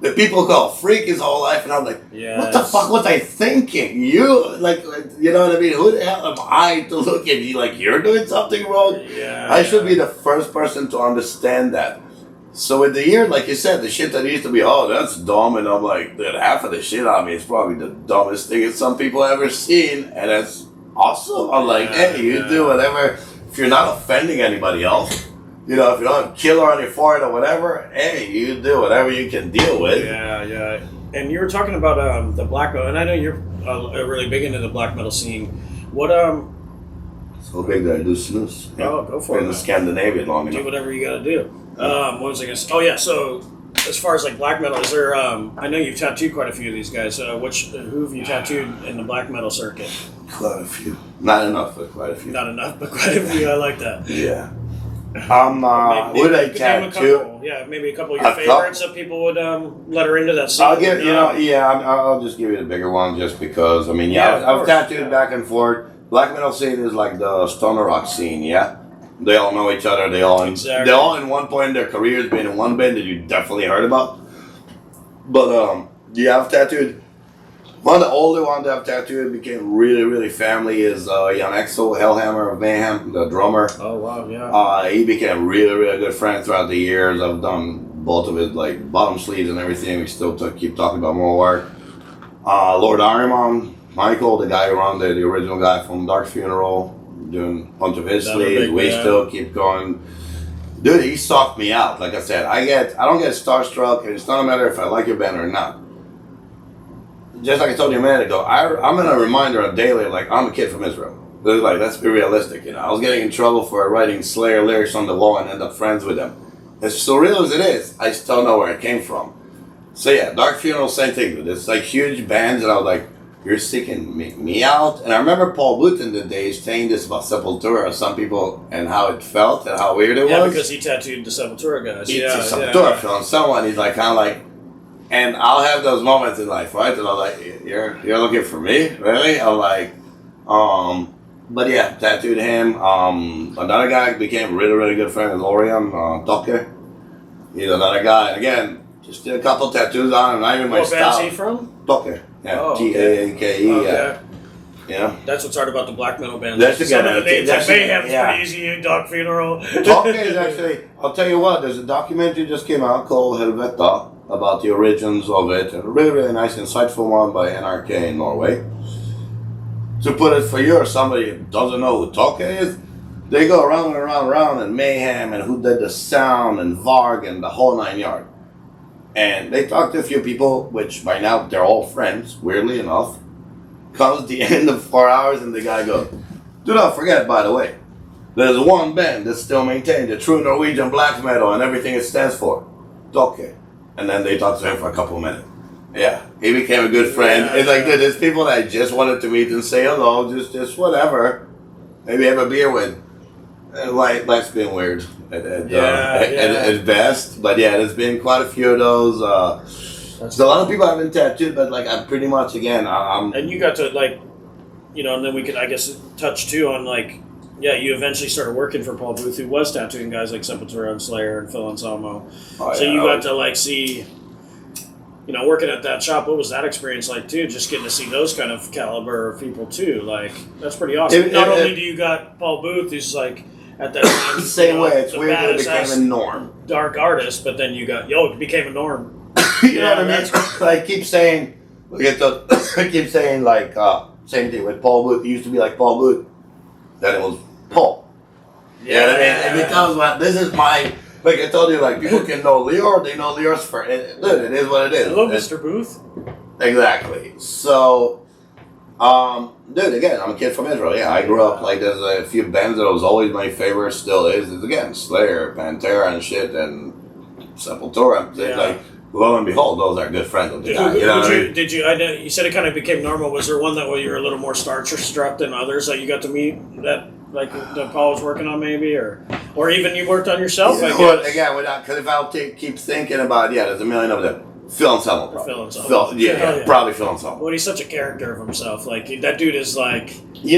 that people call freak his whole life, and I'm like, what the fuck was I thinking? You, like, you know what I mean? Who the hell am I to look at you like you're doing something wrong? I should be the first person to understand that. So with the years, like you said, the shit that used to be, oh, that's dumb, and I'm like, dude, half of the shit on me is probably the dumbest thing that some people ever seen, and it's awesome. I'm like, hey, you do whatever. If you're not offending anybody else, you know, if you don't have killer on your forehead or whatever, hey, you do whatever you can deal with. Yeah. And you were talking about the black metal, and I know you're really big into the black metal scene. What So big that I do snooze. Oh, go for it. In the Scandinavian long enough. Do whatever you got to do. What was I going to say? Oh, yeah. So, as far as like black metal, is there? I know you've tattooed quite a few of these guys. Who have you tattooed in the black metal circuit? Quite a few. Not enough, but quite a few. Not enough, but quite a few. I like that. Yeah. Would I tattoo? Maybe a couple of your favorites that people would let her into that scene. I'll give I'll just give you the bigger one just because. I mean, I've tattooed back and forth. Black metal scene is like the stoner rock scene. Yeah. They all know each other. They all in one point in their careers been in one band that you definitely heard about. But I've tattooed. One of the older ones that I've tattooed became really, really family is Jan Exel, Hellhammer of Mayhem, the drummer. Oh wow, yeah. He became really, really good friend throughout the years. I've done both of his like bottom sleeves and everything. We still keep talking about more work. Lord Ahriman, Michael, the guy who ran the original guy from Dark Funeral, doing a bunch of his sleeves. We still keep going. Dude, he stalked me out. Like I said, I don't get starstruck, and it's not a matter if I like your band or not. Just like I told you a minute ago, I'm in a reminder daily, like, I'm a kid from Israel. Like, let's be realistic, you know. I was getting in trouble for writing Slayer lyrics on the wall and end up friends with them. As surreal as it is, I still know where it came from. So yeah, Dark Funeral, same thing, dude. It's like huge bands, and I was like, you're seeking me out? And I remember Paul Booth in the days saying this about Sepultura, some people, and how it felt and how weird it was. Yeah, because he tattooed the Sepultura guys. Sepultura film. Someone, he's like, kind of like, and I'll have those moments in life, right? And I'm like, you're looking for me? Really? I'm like, but yeah, tattooed him. Another guy became really, really good friend with Lorian, Toke. He's another guy. Again, just did a couple tattoos on him, not even my style. What band's he from? Toke. Yeah, Taake. Okay. Yeah. That's what's hard about the black metal band. That's the some of the names like Mayhem's pretty easy, Dark Funeral. Toke is actually, I'll tell you what, there's a documentary just came out called Helveta about the origins of it. A really, really nice, insightful one by NRK in Norway. To put it for you or somebody who doesn't know who Toke is, they go around and around and around and Mayhem and who did the sound and Varg and the whole 9 yards. And they talked to a few people, which by now they're all friends, weirdly enough. Comes the end of 4 hours and the guy goes, do not forget, by the way, there's one band that still maintains the true Norwegian black metal and everything it stands for. Toke. And then they talked to him for a couple of minutes. Yeah, he became a good friend. It's like, dude, there's people that I just wanted to meet and say hello, just whatever. Maybe have a beer with. Life's been weird at best. But yeah, there's been quite a few of those. A lot of people haven't tattooed, but like I'm pretty much, again, I'm... And you got to like, you know, and then we could, I guess, touch too on like, you eventually started working for Paul Booth, who was tattooing guys like Sepultura and Slayer and Phil Anselmo. You got to like see, you know, working at that shop. What was that experience like too? Just getting to see those kind of caliber of people too. Like, that's pretty awesome. Not only do you got Paul Booth, who's like at that time same way. It's weird that it became a norm. Dark artist, but then you got it became a norm. You know what I mean? I keep saying, like same thing with Paul Booth. It used to be like Paul Booth. Then it was Paul. Yeah, you know what I mean? It becomes like, this is my, like I told you, like people can know Lior, they know Liorcifer. Dude, it is what it is. Hello, Mr. Booth. Exactly. So, dude, again, I'm a kid from Israel. Yeah, I grew up, like there's a few bands that was always my favorite, still is. It's again, Slayer, Pantera and shit, and Sepultura. Like, lo and behold, those are good friends of the guy. Did you? I know you said it kind of became normal. Was there one that where you were a little more starstruck than others that you got to meet that like that Paul was working on, maybe, or even you worked on yourself? Yeah, well, again, because if I'll keep thinking about there's a million of them. Phil Anselmo, probably. Probably Phil Anselmo. Well, he's such a character of himself. Like that dude is like, he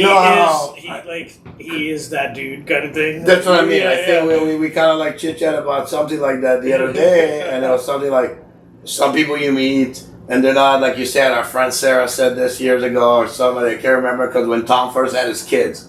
is that dude kind of thing. That's what I mean. I think we kind of like chit chat about something like that the other day, and it was something like some people you meet and they're not, like you said. Our friend Sarah said this years ago, or somebody, I can't remember, because when Tom first had his kids,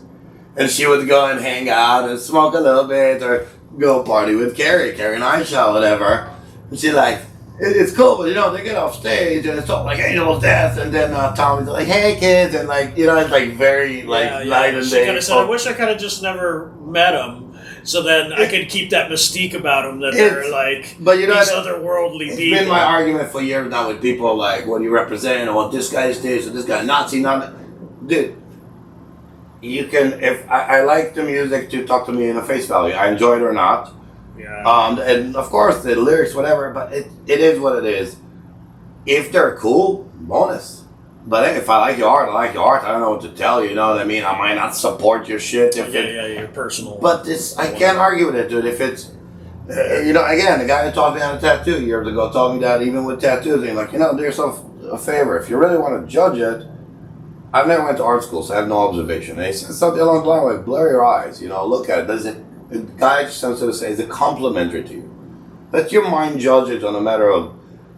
and she would go and hang out and smoke a little bit, or go party with Carrie and Aisha, whatever. And she's like, it's cool, but they get off stage and it's all like Angel's Death, and then Tommy's like, hey kids, and like, it's like very like light and day. She kind of said, I wish I kind of just never met him, so then I could keep that mystique about them that they're like these otherworldly people. It's been my argument for years now with people like, what do you represent, or this guy is this, or this guy Nazi, not. Dude, you can, if I like the music to talk to me in a face value, I enjoy it or not. Yeah. And of course the lyrics, whatever, but it is what it is. If they're cool, bonus. But if I like your art, I like your art. I don't know what to tell you, you know what I mean? I might not support your shit. Your personal. But I can't argue with it, dude. If it's, again, the guy who taught me how to tattoo years ago told me that even with tattoos, he's like, do yourself a favor. If you really want to judge it, I've never went to art school, so I have no observation. And he said something along the line like, blur your eyes, look at it. Does it, the guy just tends to say, is it complimentary to you? Let your mind judge it on a matter of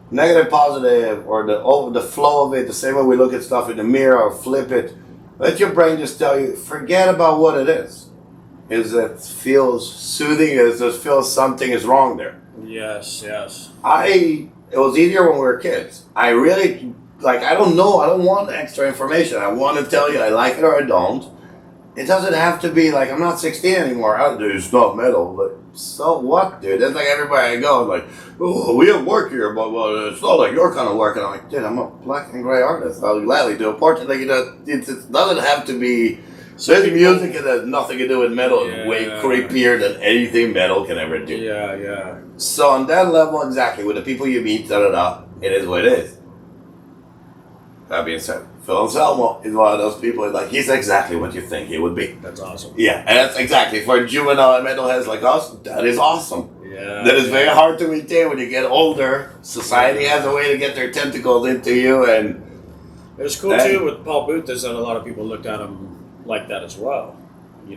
negative, positive, or the flow of it, the same way we look at stuff in the mirror or flip it. Let your brain just tell you, forget about what it is. Is it feels soothing? Is it feels something is wrong there? Yes. It was easier when we were kids. I really, I don't know. I don't want extra information. I want to tell you I like it or I don't. It doesn't have to be I'm not 16 anymore. It's not metal. But so what, dude? That's like everybody I go, like, oh, we have work here, but it's not like your kind of work. And I'm like, dude, I'm a black and gray artist. I'll gladly do a portrait. It doesn't have to be. There's music that has nothing to do with metal. It's way creepier than anything metal can ever do. Yeah. So on that level, exactly, with the people you meet, it is what it is. That being said, Phil Anselmo is one of those people, he's exactly what you think he would be. That's awesome. Yeah, and that's exactly, for juvenile metalheads like us, that is awesome. Yeah. That is very hard to maintain when you get older. Society has a way to get their tentacles into you, and... It was cool, too, with Paul Booth, is that a lot of people looked at him like that as well. He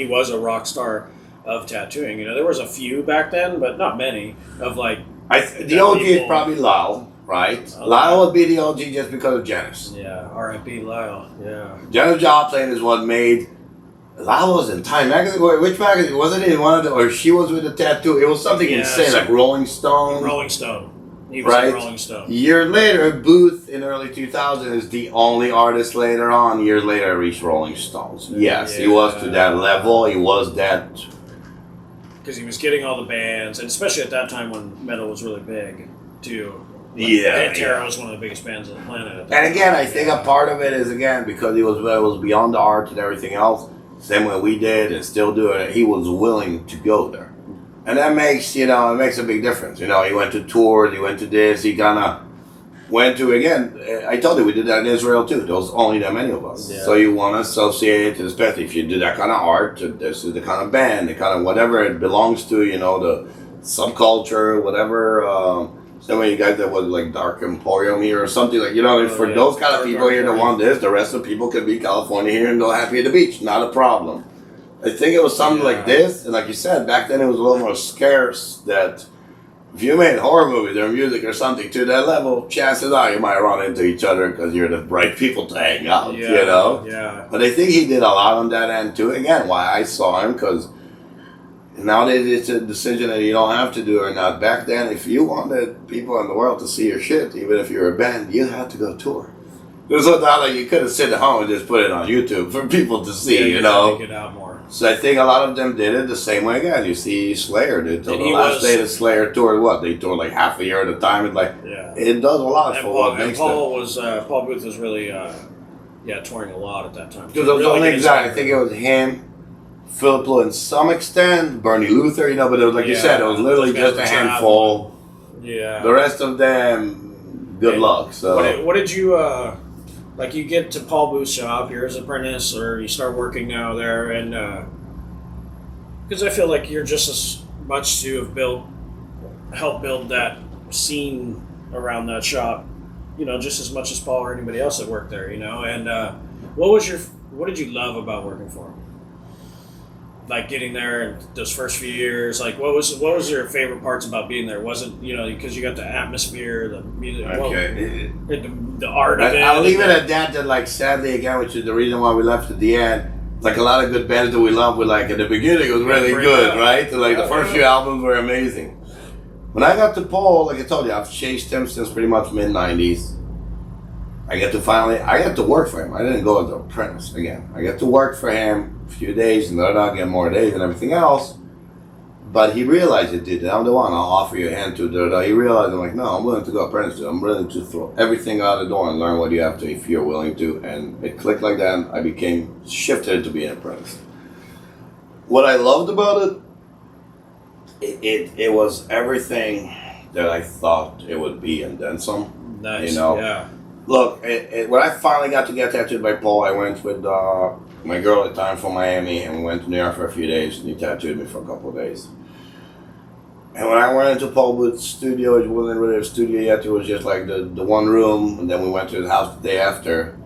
was a rock star of tattooing. There was a few back then, but not many, of the OG is probably Lyle. Right? Lyle would be the OG just because of Janis. Yeah, R.I.P. Lyle. Yeah. Janis Joplin is what made... Lyle was in Time magazine. Which magazine? Wasn't it in one of the... Or she was with a tattoo. It was something insane, like Rolling Stone. Rolling Stone. He was in Rolling Stone. Years later, Booth in early 2000 is the only artist later on. Years later, reached Rolling Stones. Yes, he was to that level. He was that... Because he was getting all the bands, and especially at that time when metal was really big, too. Pantera was one of the biggest bands on the planet. And again, I think a part of it is, because it was beyond the art and everything else, same way we did and still do it, he was willing to go there. And that makes, it makes a big difference. He went to tours, he went to this, he kind of went to, again, I told you we did that in Israel too. There was only that many of us. Yeah. So you want to associate it, especially if you do that kind of art, this is the kind of band, the kind of whatever it belongs to, the subculture, whatever, some of you guys that was like Dark Emporium here or something for those kind of people here that want this, the rest of the people could be California here and go happy at the beach. Not a problem. I think it was something like this, and like you said, back then it was a little more scarce that if you made horror movies or music or something to that level, chances are you might run into each other because you're the right people to hang out, Yeah. But I think he did a lot on that end too. Again, why I saw him, because nowadays it's a decision that you don't have to do or not. Back then, if you wanted people in the world to see your shit, even if you're a band, you had to go tour. It was not like you could have sit at home and just put it on YouTube for people to see, Make it out more. So I think a lot of them did it the same way again. You see Slayer did. The last day the Slayer toured, they toured like half a year at a time. And it does a lot for what makes them. Paul Booth was really, touring a lot at that time. Because it was only I think it was him, Philip Lou, in some extent, Bernie Luther, but it was like you said, it was literally just a handful. Yeah. The rest of them, good luck. So what did you you get to Paul Booth's shop, you're his apprentice, or you start working now there, and because I feel like you're just as much to have helped build that scene around that shop, just as much as Paul or anybody else that worked there, and what did you love about working for him? Getting there and those first few years, what was your favorite parts about being there? Wasn't because you got the atmosphere, the music, the art of it. I'll leave it at that. That sadly again, which is the reason why we left at the end. like a lot of good bands that we love, were like, at the beginning it was really good, right? Like the first few albums were amazing. When I got to Paul, like I told you, I've chased him since pretty much mid-90s. I get to work for him. I didn't go as an apprentice again. I get to work for him a few days and get more days and everything else. But he realized it, dude. I'm the one. I'll offer you a hand to. He realized, I'm like, no, I'm willing to go apprentice. I'm willing to throw everything out the door and learn what you have to if you're willing to. And it clicked like that. And I became shifted to be an apprentice. What I loved about it was everything that I thought it would be and then some. Nice. You know. Yeah. Look, when I finally got to get tattooed by Paul, I went with my girl at the time from Miami, and we went to New York for a few days, and he tattooed me for a couple of days. And when I went into Paul Booth's studio, it wasn't really a studio yet, it was just like the one room, and then we went to his house the day after.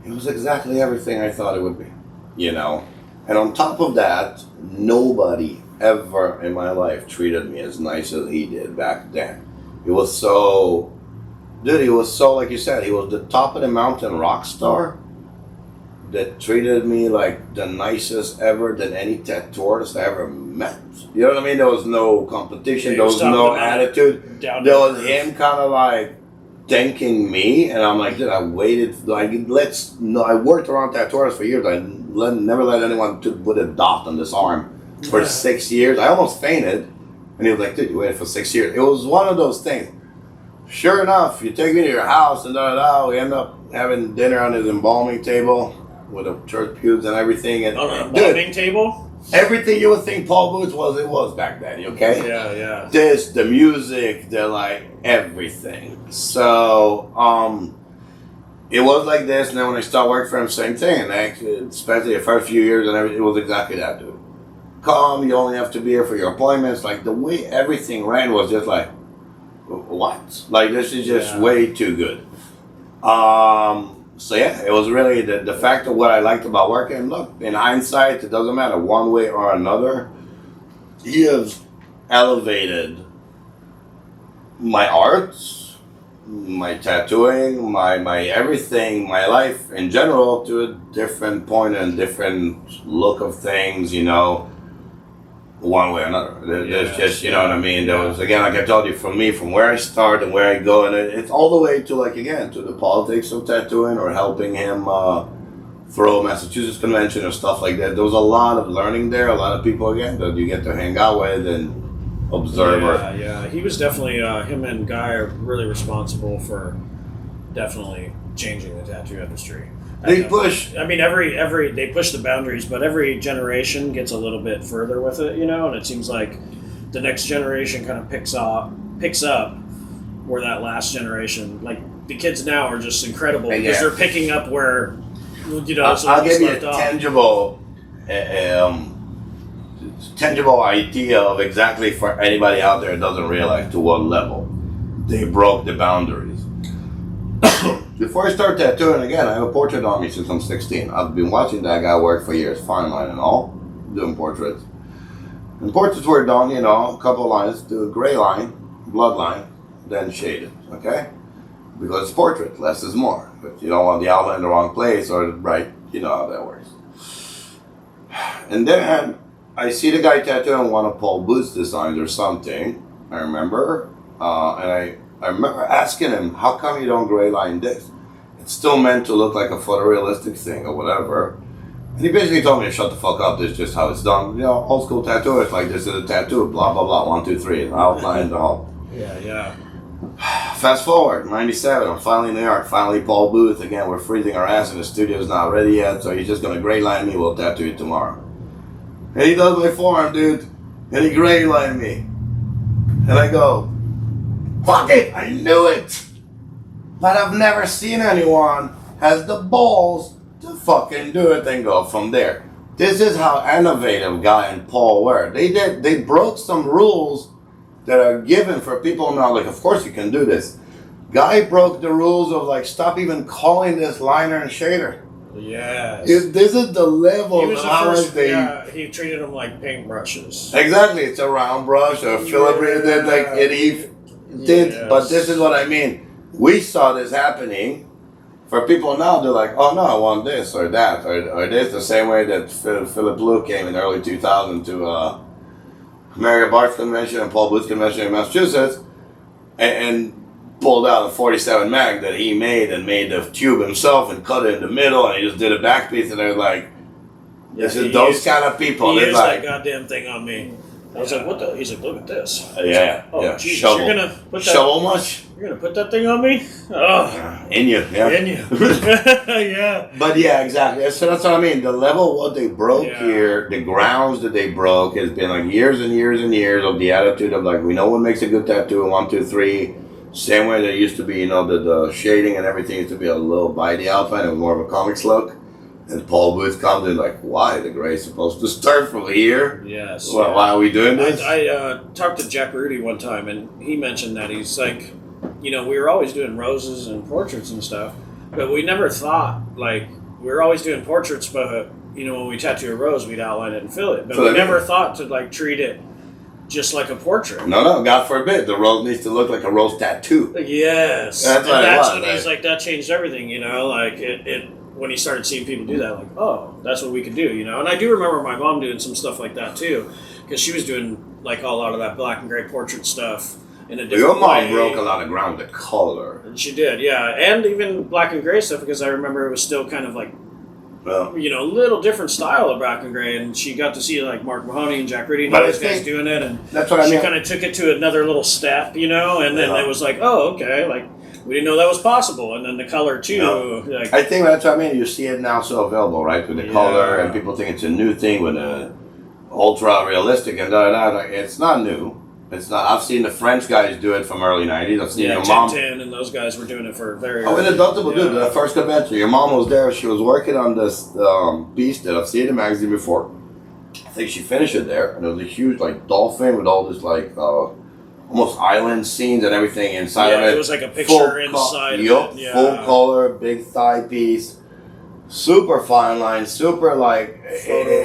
It was exactly everything I thought it would be, you know? And on top of that, nobody ever in my life treated me as nice as he did back then. It was so... Dude, he was so, like you said, he was the top of the mountain rock star that treated me like the nicest ever than any tattoo artist I ever met. You know what I mean? There was no competition, there was no attitude. There was him kind of like thanking me, and I'm like, dude, I waited, like, I worked around tattoo artists for years. I never let anyone put a dot on this arm for 6 years. I almost fainted, and he was like, dude, you waited for 6 years. It was one of those things. Sure enough, you take me to your house and we end up having dinner on his embalming table with a church pews and everything. And on an embalming table? Everything you would think Paul Booth was, it was back then, okay? Yeah. The music, everything. So, it was like this, and then when I started working for him, same thing. And actually, especially the first few years, and everything, it was exactly that, dude. Come, you only have to be here for your appointments. Like, the way everything ran was just like, what? Like, this is just way too good. So yeah, it was really the fact of what I liked about working. Look, in hindsight, it doesn't matter one way or another. He has elevated my art, my tattooing, my everything, my life in general to a different point and different look of things, you know. One way or another. There's just, you know what I mean? There was, again, like I told you, from where I start and where I go, and it's all the way to, like, again, to the politics of tattooing or helping him throw Massachusetts convention or stuff like that. There was a lot of learning there, a lot of people, again, that you get to hang out with and observe. Yeah. He was definitely, him and Guy are really responsible for definitely changing the tattoo industry. They push. I mean, every they push the boundaries, but every generation gets a little bit further with it, you know. And it seems like the next generation kind of picks up where that last generation, like the kids now, are just incredible because they're picking up where, you know. I'll give you a tangible idea of exactly for anybody out there that doesn't realize to what level they broke the boundaries. Before I started tattooing, again, I have a portrait on me since I'm 16. I've been watching that guy work for years, fine line and all, doing portraits. And portraits were done, you know, a couple lines, do a gray line, blood line, then shaded, okay? Because it's portrait, less is more. But you don't want the outline in the wrong place or right, you know how that works. And then I see the guy tattooing one of Paul Booth's designs or something, I remember, and I remember asking him, how come you don't gray line this? It's still meant to look like a photorealistic thing or whatever. And he basically told me to shut the fuck up, this is just how it's done. You know, old school tattooers, like this is a tattoo, blah, blah, blah, 1, 2, 3, outline, the whole. Yeah. Fast forward, 97, I'm finally in New York, finally Paul Booth, again, we're freezing our ass and the studio's not ready yet, so he's just gonna gray line me, we'll tattoo you tomorrow. And he does my forearm, dude, and he gray lined me. And I go, fuck it, I knew it! But I've never seen anyone has the balls to fucking do it and go from there. This is how innovative Guy and Paul were. They broke some rules that are given for people now, like, of course you can do this. Guy broke the rules of, like, stop even calling this liner and shader. Yes. This is the level of how he treated them like paintbrushes. Exactly, it's a round brush or a filigree that, like, it did, but this is what I mean. We saw this happening, For people now, they're like, oh no, I want this or that or this. The same way that Philip Blue came in early 2000 to Mary Bart's convention and Paul Booth's convention in Massachusetts, and pulled out a 47 mag that he made and made the tube himself and cut it in the middle, and he just did a back piece, and they're like, this is those kind of people. He they're used like, that goddamn thing on me. I was like, what the? He's like, look at this. Yeah. Oh, geez, shovel. you're gonna put that, shovel much? You're gonna put that thing on me? Oh, In you, yeah. in you. Yeah. But yeah, exactly. So that's what I mean. The level of what they broke here, the grounds that they broke, has been like years and years and years of the attitude of like, we know what makes a good tattoo, 1, 2, 3. Same way there used to be, the shading and everything used to be a little by the outline. It was more of a comics look. And Paul Booth comes in like, why? The gray's supposed to start from here? Yes. Why are we doing this? I talked to Jack Rudy one time, and he mentioned that he's like, we were always doing roses and portraits and stuff, but we never thought, like, we were always doing portraits, but, when we tattoo a rose, we'd outline it and fill it. But we never thought to, like, treat it just like a portrait. No, God forbid. The rose needs to look like a rose tattoo. Yes. That's what it was. When he's like, that changed everything, like, it when he started seeing people do that, like, oh, that's what we could do, And I do remember my mom doing some stuff like that, too, because she was doing, like, a lot of that black and gray portrait stuff in a different Your mom way. broke a lot of ground with color. And she did, yeah. And even black and gray stuff, because I remember it was still kind of like, a little different style of black and gray, and she got to see, like, Mark Mahoney and Jack Rudy and all those guys doing it, and that's what she kind of took it to another little step, and then it was like, oh, okay, like, we didn't know that was possible, and then the color too. No. Like, I think that's what I mean. You see it now so available, right? With the color, and people think it's a new thing with a ultra realistic and Like, it's not new. It's not. I've seen the French guys do it from early '90s. I've seen your mom. Tintin and those guys were doing it for very. Oh, and adult people do the first convention. Your mom was there. She was working on this piece that I've seen in the magazine before. I think she finished it there, and it was a huge like dolphin with all this like. Almost island scenes and everything inside of it. Yeah, it was like a picture inside of it. Yeah. Full color, big thigh piece, super fine line, super like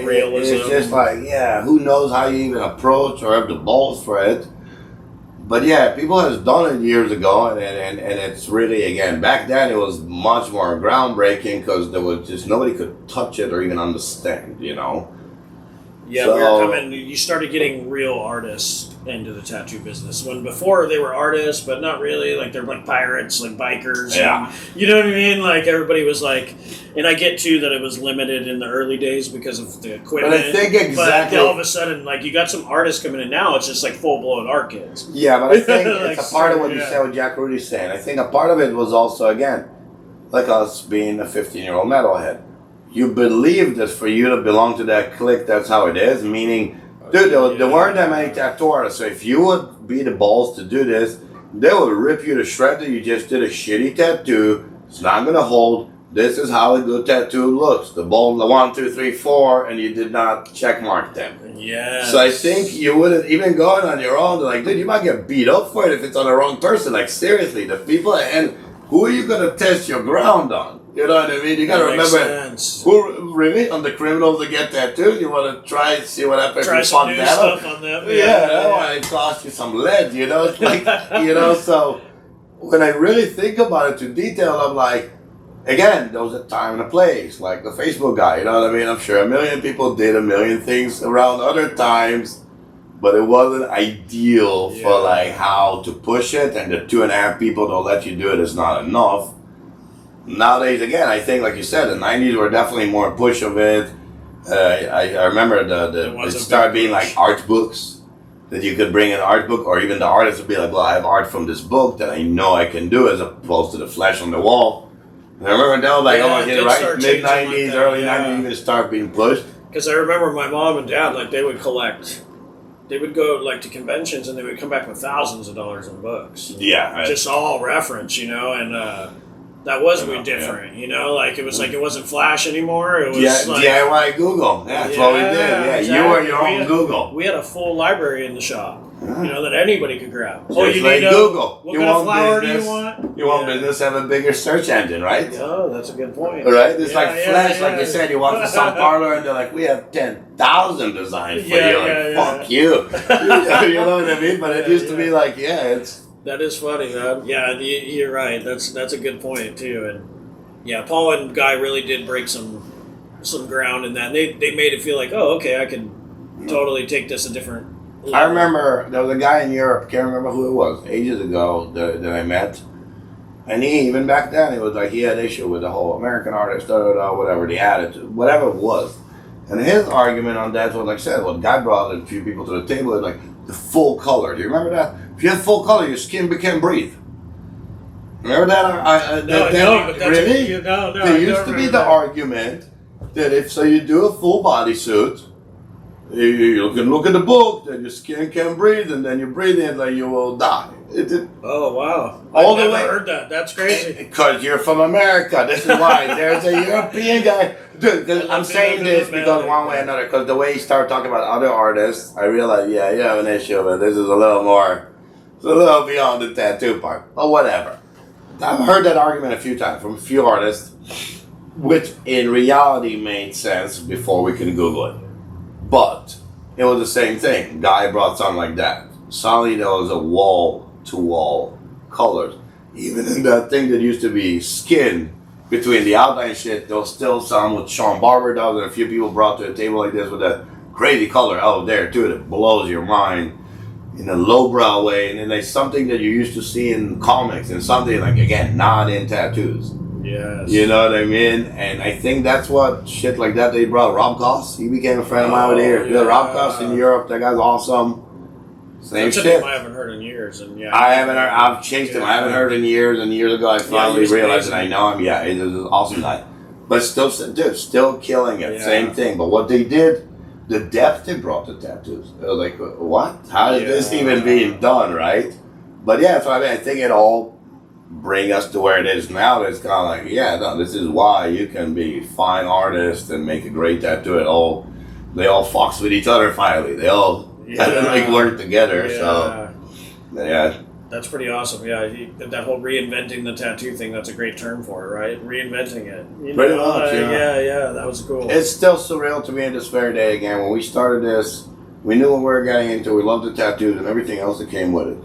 realism. It's just like, who knows how you even approach or have the balls for it. But yeah, people has done it years ago, and it's really, again, back then it was much more groundbreaking because there was just nobody could touch it or even understand, Yeah, so, you started getting real artists into the tattoo business. When before they were artists, but not really, like they're like pirates, like bikers. Yeah. And, you know what I mean? Like everybody was like, and I get too that it was limited in the early days because of the equipment. But I think exactly. But all of a sudden, like you got some artists coming in now, it's just like full blown art kids. Yeah, but I think it's a part of what you said, what Jack Rudy's saying. I think a part of it was also, again, like us being a 15-year-old metalhead. You believe that for you to belong to that clique, that's how it is. Meaning, dude, there weren't that many tattoo artists. So if you would be the balls to do this, they would rip you to shreds that you just did a shitty tattoo. It's not going to hold. This is how a good tattoo looks. The balls, the 1, 2, 3, 4, and you did not check mark them. Yeah. So I think you wouldn't even go on your own. Like, dude, you might get beat up for it if it's on the wrong person. Like, seriously, the people, and who are you going to test your ground on? You know what I mean? You got to remember, who really, on the criminals that get tattooed, you want to try and see what happens. Try some new stuff on them. Yeah, it cost you some lead, It's like, so when I really think about it to detail, I'm like, again, there was a time and a place, like the Facebook guy, you know what I mean? I'm sure a million people did a million things around other times, but it wasn't ideal for like how to push it, and the 2.5 people that let you do it is not enough. Nowadays, again, I think, like you said, the 90s were definitely more push of it. I remember it started being like art books, that you could bring an art book, or even the artist would be like, well, I have art from this book that I know I can do, as opposed to the flash on the wall. And I remember that was like, mid-90s, early 90s, even start being pushed. Because I remember my mom and dad, like, they would collect. They would go like to conventions, and they would come back with thousands of dollars in books. Yeah. Just all reference, and that was way different, like it was like it wasn't Flash anymore. It was like DIY Google. Yeah, that's what we did. Yeah, exactly. You were your own Google. We had a full library in the shop, that anybody could grab. So you need Google. What kind of flower do you want? You want business to have a bigger search engine, right? Oh, that's a good point. Right? It's like Flash, like you said. You walk to some parlor and they're like, we have 10,000 designs for you. Like, fuck you. You know what I mean? But it used to be like, it's... That is funny, man. Yeah, you're right. That's a good point too. And Yeah, Paul and Guy really did break some ground in that. They made it feel like, oh, okay, I can totally take this a different level. I remember there was a guy in Europe, can't remember who it was, ages ago that I met. And even back then, it was like he had issue with the whole American artist, whatever, the attitude, whatever it was. And his argument on that was, like I said, what Guy brought a few people to the table, was like the full color. Do you remember that? If you had full color, your skin became breathe. Remember that? Really? No, there used to be the argument that if you do a full bodysuit, you can look at the book that your skin can breathe, and then you breathe in like you will die. Oh wow! All I've the never way, heard that. That's crazy. Because you're from America. This is why there's a European guy. Dude, I'm saying this because one way or another. Because the way he started talking about other artists, I realized, yeah, you have an issue, but this is a little more, it's a little beyond the tattoo part. But whatever. I've heard that argument a few times from a few artists, which in reality made sense before we can Google it. But it was the same thing. Guy brought something like that. Suddenly there was a wall-to-wall colors. Even in that thing that used to be skin between the outline shit, there was still some with Sean Barber does, and a few people brought to a table like this with a crazy color out there too that blows your mind in a lowbrow way, and then there's something that you used to see in comics and something like, again, not in tattoos. Yes. You know what I mean? And I think that's what shit like that they brought. Rob Goss, he became a friend of mine over here. Yeah. Rob Goss in Europe, that guy's awesome. Same shit. I haven't heard in years, and yeah. I haven't heard. I've chased him. I haven't heard in years, and years ago I finally realized that I know him. Yeah, he's an awesome guy. But still, dude, still killing it. Yeah. Same thing. But what they did, the depth they brought to tattoos. It was like, what? How is this even being done, right? But yeah, so I mean, I think it all bring us to where it is now. It's kind of like, yeah, no, this is why you can be a fine artist and make a great tattoo. They all fox with each other finally. They all kind of like work together. Yeah. So, yeah. That's pretty awesome. Yeah, that whole reinventing the tattoo thing, that's a great term for it, right? Reinventing it. Pretty much, yeah, that was cool. It's still surreal to me in this very day again. When we started this, we knew what we were getting into. We loved the tattoos and everything else that came with it.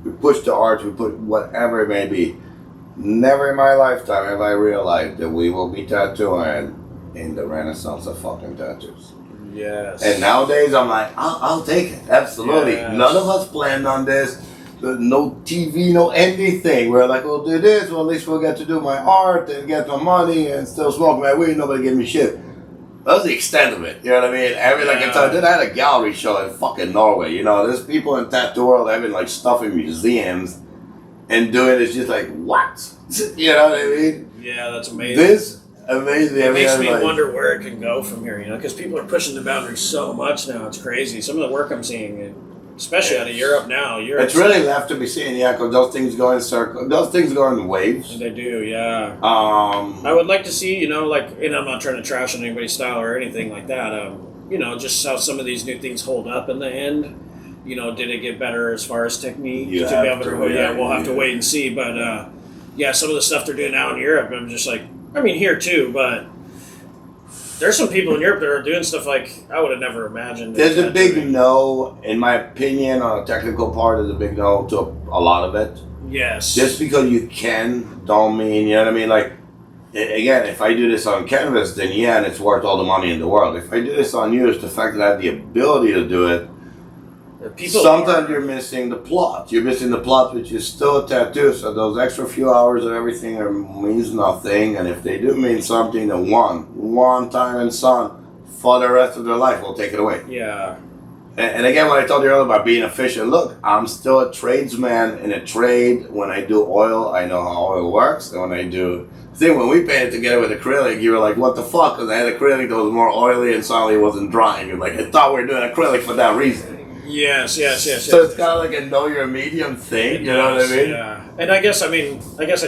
We pushed the art, we put whatever it may be. Never in my lifetime have I realized that we will be tattooing in the renaissance of fucking tattoos. Yes. And nowadays I'm like, I'll take it. Absolutely. Yes. None of us planned on this. No TV, no anything. We're like, we'll do this. Well, at least we'll get to do my art and get my money and still smoke my weed. Nobody give me shit. That was the extent of it. You know what I mean? I had a gallery show in fucking Norway. You know, there's people in tattoo world having like stuff in museums and doing it's just like, what? You know what I mean? Yeah, that's amazing. This amazing. It makes me wonder where it can go from here, you know, because people are pushing the boundaries so much now. It's crazy. Some of the work I'm seeing, especially out of Europe now. It's really left to be seen, yeah, because those things go in circles. Those things go in waves. They do, yeah. I would like to see, you know, like, and I'm not trying to trash on anybody's style or anything like that. You know, just how some of these new things hold up in the end. You know, did it get better as far as technique? We'll have to wait and see. But yeah, some of the stuff they're doing now in Europe, I'm just like, I mean, here too, but there's some people in Europe that are doing stuff like I would have never imagined. There's a big no, in my opinion, on a technical part, there's a big no to a lot of it. Yes. Just because you can, don't mean, you know what I mean? Like, again, if I do this on canvas, then yeah, and it's worth all the money in the world. If I do this on you, it's the fact that I have the ability to do it. Sometimes you're missing the plot. You're missing the plot, which is still a tattoo. So those extra few hours of everything means nothing. And if they do mean something, then one time in sun for the rest of their life will take it away. Yeah. And again, when I told you earlier about being efficient, look, I'm still a tradesman in a trade. When I do oil, I know how oil works. And when I do... when we painted together with acrylic, you were like, what the fuck? Because I had acrylic that was more oily and suddenly it wasn't drying. You're like, I thought we were doing acrylic for that reason. Yes. So it's kind of like a know your medium thing, you know what I mean? Yeah. And I guess I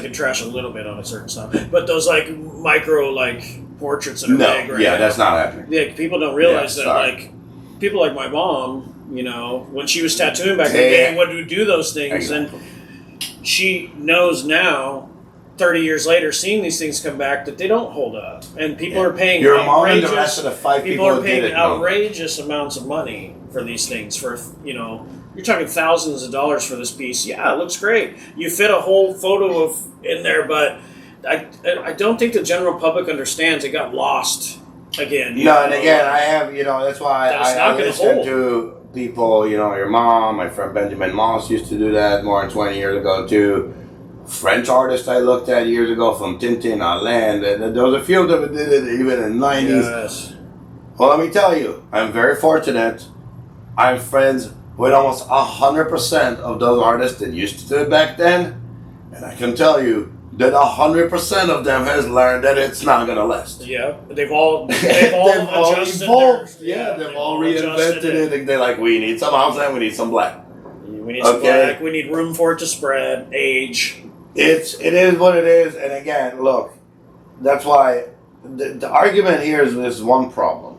could trash a little bit on a certain stuff, but those like micro like portraits that are big, right? Yeah, that's not happening. Yeah, people don't realize that like people like my mom, you know, when she was tattooing back in the day, would do those things, and she knows now. 30 years later, seeing these things come back that they don't hold up, and people are paying your mom and the rest of the 5 people are paying outrageous amounts of money for these things. For, you know, you're talking thousands of dollars for this piece. Yeah, it looks great. You fit a whole photo in there, but I don't think the general public understands. It got lost again. No, and again, I have, that's why I listen to people, your mom, my friend Benjamin Moss used to do that more than 20 years ago too. French artists I looked at years ago from Tintin, Alain, there was a few of them that did it even in the 90s. Yes. Well, let me tell you, I'm very fortunate. I'm friends with almost 100% of those artists that used to do it back then. And I can tell you that 100% of them has learned that it's not going to last. Yeah, they've all adjusted evolved. They've all reinvented it. And they're like, we need some outside, we need some black. We need some black, we need room for it to spread, age. It is what it is, and again, look, that's why the argument here is this one problem.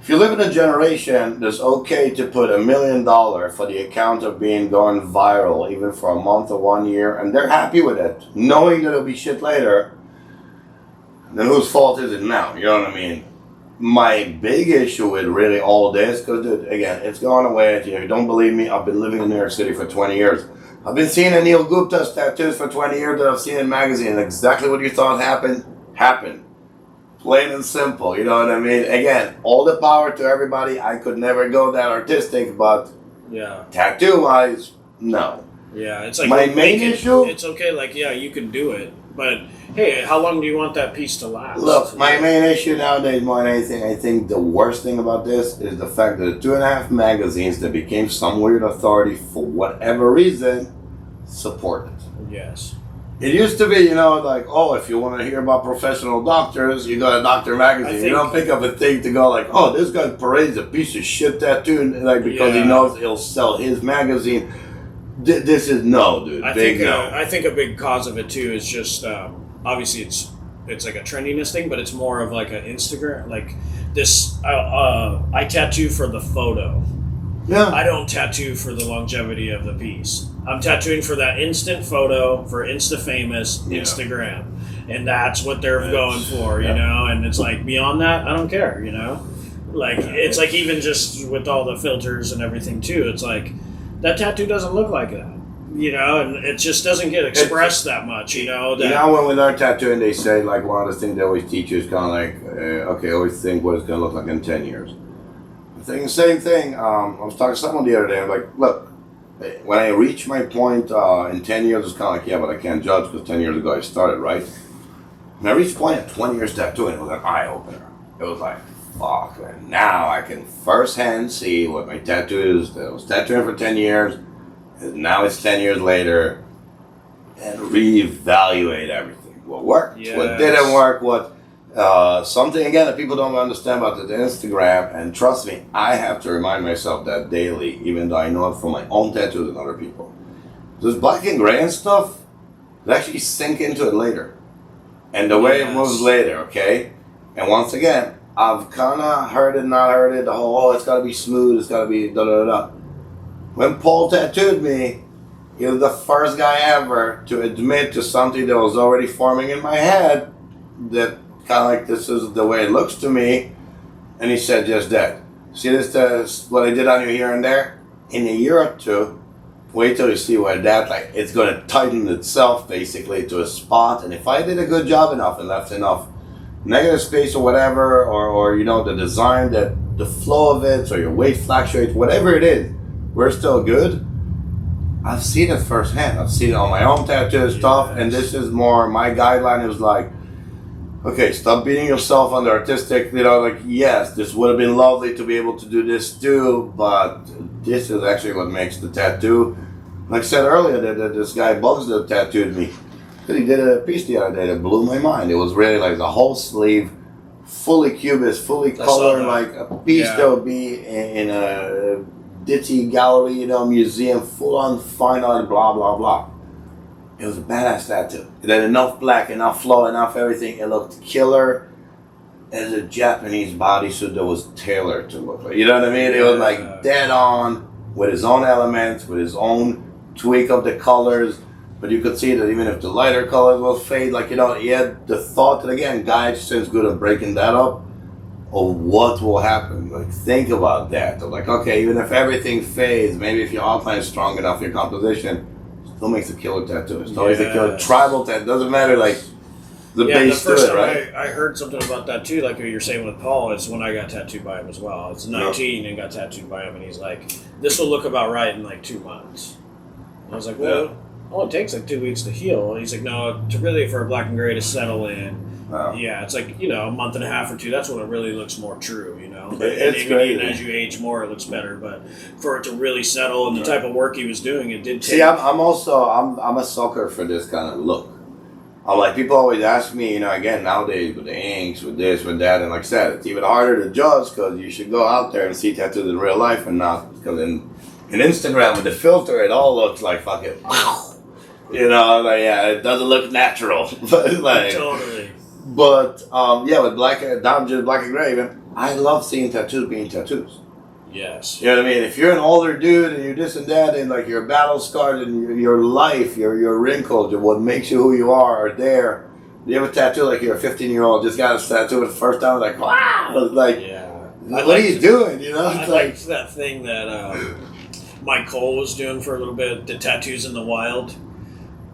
If you live in a generation that's okay to put $1 million for the account of being going viral, even for a month or 1 year, and they're happy with it, knowing that it'll be shit later, then whose fault is it now? You know what I mean? My big issue with really all this, because again, it's going away. If you don't believe me, I've been living in New York City for 20 years. I've been seeing Anil Gupta's tattoos for 20 years that I've seen in magazines. Exactly what you thought happened. Plain and simple, you know what I mean? Again, all the power to everybody. I could never go that artistic, but tattoo-wise, no. Yeah, it's like my main issue. It's okay, like you can do it, but hey, how long do you want that piece to last? Look, my main issue nowadays, more than anything, I think the worst thing about this is the fact that the 2.5 magazines that became some weird authority for whatever reason support it. Yes. It used to be, like, oh, if you want to hear about professional doctors, you go to Doctor Magazine. You don't pick up a thing to go like, oh, this guy parades a piece of shit tattoo, like because he knows it'll sell his magazine. This is no, dude. I think a big cause of it too is just obviously it's like a trendiness thing, but it's more of like an Instagram, like this. I tattoo for the photo. Yeah. I don't tattoo for the longevity of the piece. I'm tattooing for that instant photo, for Insta famous Instagram, and that's what they're going for, you know. And it's like beyond that, I don't care, you know. Like it's like even just with all the filters and everything too. It's like that tattoo doesn't look like that, you know, and it just doesn't get expressed that much, you know. When we learn tattooing, they say like one of the things they always teach you is kind of like, okay, always think what it's going to look like in 10 years. Same thing. I was talking to someone the other day. I'm like, look, when I reach my point in 10 years, it's kind of like, but I can't judge because 10 years ago I started, right? When I reached the point at 20 years tattooing, it was an eye opener. It was like, fuck, man. Now I can firsthand see what my tattoo is. I was tattooing for 10 years, and now it's 10 years later, and reevaluate everything. What worked, what didn't work, something again that people don't understand about the Instagram, and trust me, I have to remind myself that daily, even though I know it from my own tattoos and other people. This black and gray and stuff, it actually sink into it later. And the way it moves later, okay? And once again, I've kind of heard it, not heard it, the whole, it's got to be smooth, it's got to be da-da-da-da. When Paul tattooed me, he was the first guy ever to admit to something that was already forming in my head that kind of like, this is the way it looks to me. And he said just that. See this, what I did on you here and there? In a year or two, wait till you see where that, like, it's going to tighten itself basically to a spot. And if I did a good job enough and left enough negative space or whatever, or the design, that the flow of it, so your weight fluctuates, whatever it is, we're still good. I've seen it firsthand. I've seen it on my own tattoo stuff. And this is more, my guideline is like, okay, stop beating yourself on the artistic, like, yes, this would have been lovely to be able to do this too, but this is actually what makes the tattoo. Like I said earlier, that this guy Bugs that tattooed me, he did a piece the other day that blew my mind. It was really like the whole sleeve, fully cubist, fully colored, like a piece that would be in a ditty gallery, museum, full on fine art, blah, blah, blah. It was a badass tattoo. It had enough black, enough flow, enough everything. It looked killer as a Japanese bodysuit that was tailored to look like. You know what I mean? It was like dead on with his own elements, with his own tweak of the colors. But you could see that even if the lighter colors will fade, like, he had the thought that, again, Guy since good at breaking that up, of what will happen. Like, think about that. Of like, okay, even if everything fades, maybe if your outline is strong enough, your composition still makes a killer tattoo. It still makes a killer tribal tattoo. Doesn't matter, like, the base the first to it, right? time I heard something about that too, like what you're saying with Paul, is when I got tattooed by him as well. I was 19 and got tattooed by him, and he's like, "This will look about right in like 2 months." And I was like, "Well, it takes like 2 weeks to heal." And he's like, "No, to really for a black and gray to settle in, it's like a month and a half or 2. That's when it really looks more true, It's even as you age more, it looks better. But for it to really settle and the type of work he was doing, it did take. See, I'm a sucker for this kind of look. I'm like, people always ask me, again, nowadays with the inks, with this, with that, and like I said, it's even harder to judge because you should go out there and see tattoos in real life and not, because in Instagram with the filter, it all looks like fucking, it doesn't look natural. But like, totally. But, with black and gray, man, I love seeing tattoos being tattoos. Yes. You know what I mean? If you're an older dude and you're this and that, and like you're battle scarred and your life, your wrinkles, what makes you who you are there. You have a tattoo like you're a 15-year-old just got a tattoo for the first time, like wow, like what are you doing? I liked that thing that Mike Cole was doing for a little bit, the tattoos in the wild.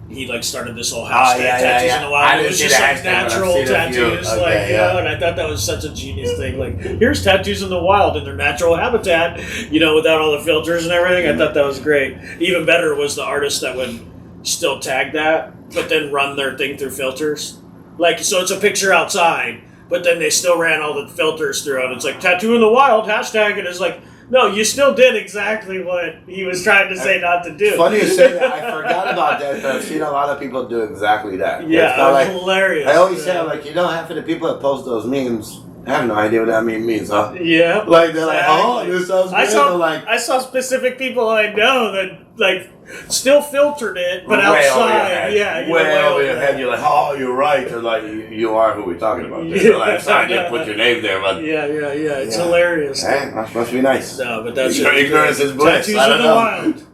He like started this whole hashtag tattoos in the wild. It was just like natural tattoos, and I thought that was such a genius thing. Like, here's tattoos in the wild in their natural habitat, without all the filters and everything. I thought that was great. Even better was the artist that would still tag that, but then run their thing through filters. Like, so it's a picture outside, but then they still ran all the filters through it. It's like tattoo in the wild hashtag, and it's like, no, you still did exactly what he was trying to say not to do. Funny you say that. I forgot about that. I've seen a lot of people do exactly that. Yeah, it was hilarious. I always say, like, half of the people that post those memes have no idea what that meme means, huh? Yeah. Like, they're like, oh, this sounds good. I saw specific people I know that, like, still filtered it, but outside. Way over your head. You're like, oh, you're right. Or like, you are who we're talking about. You're like, sorry, I didn't put your name there. But yeah. It's hilarious. Hey, that must be nice. No, but that's your ignorance is bliss. Tattoos in the wild.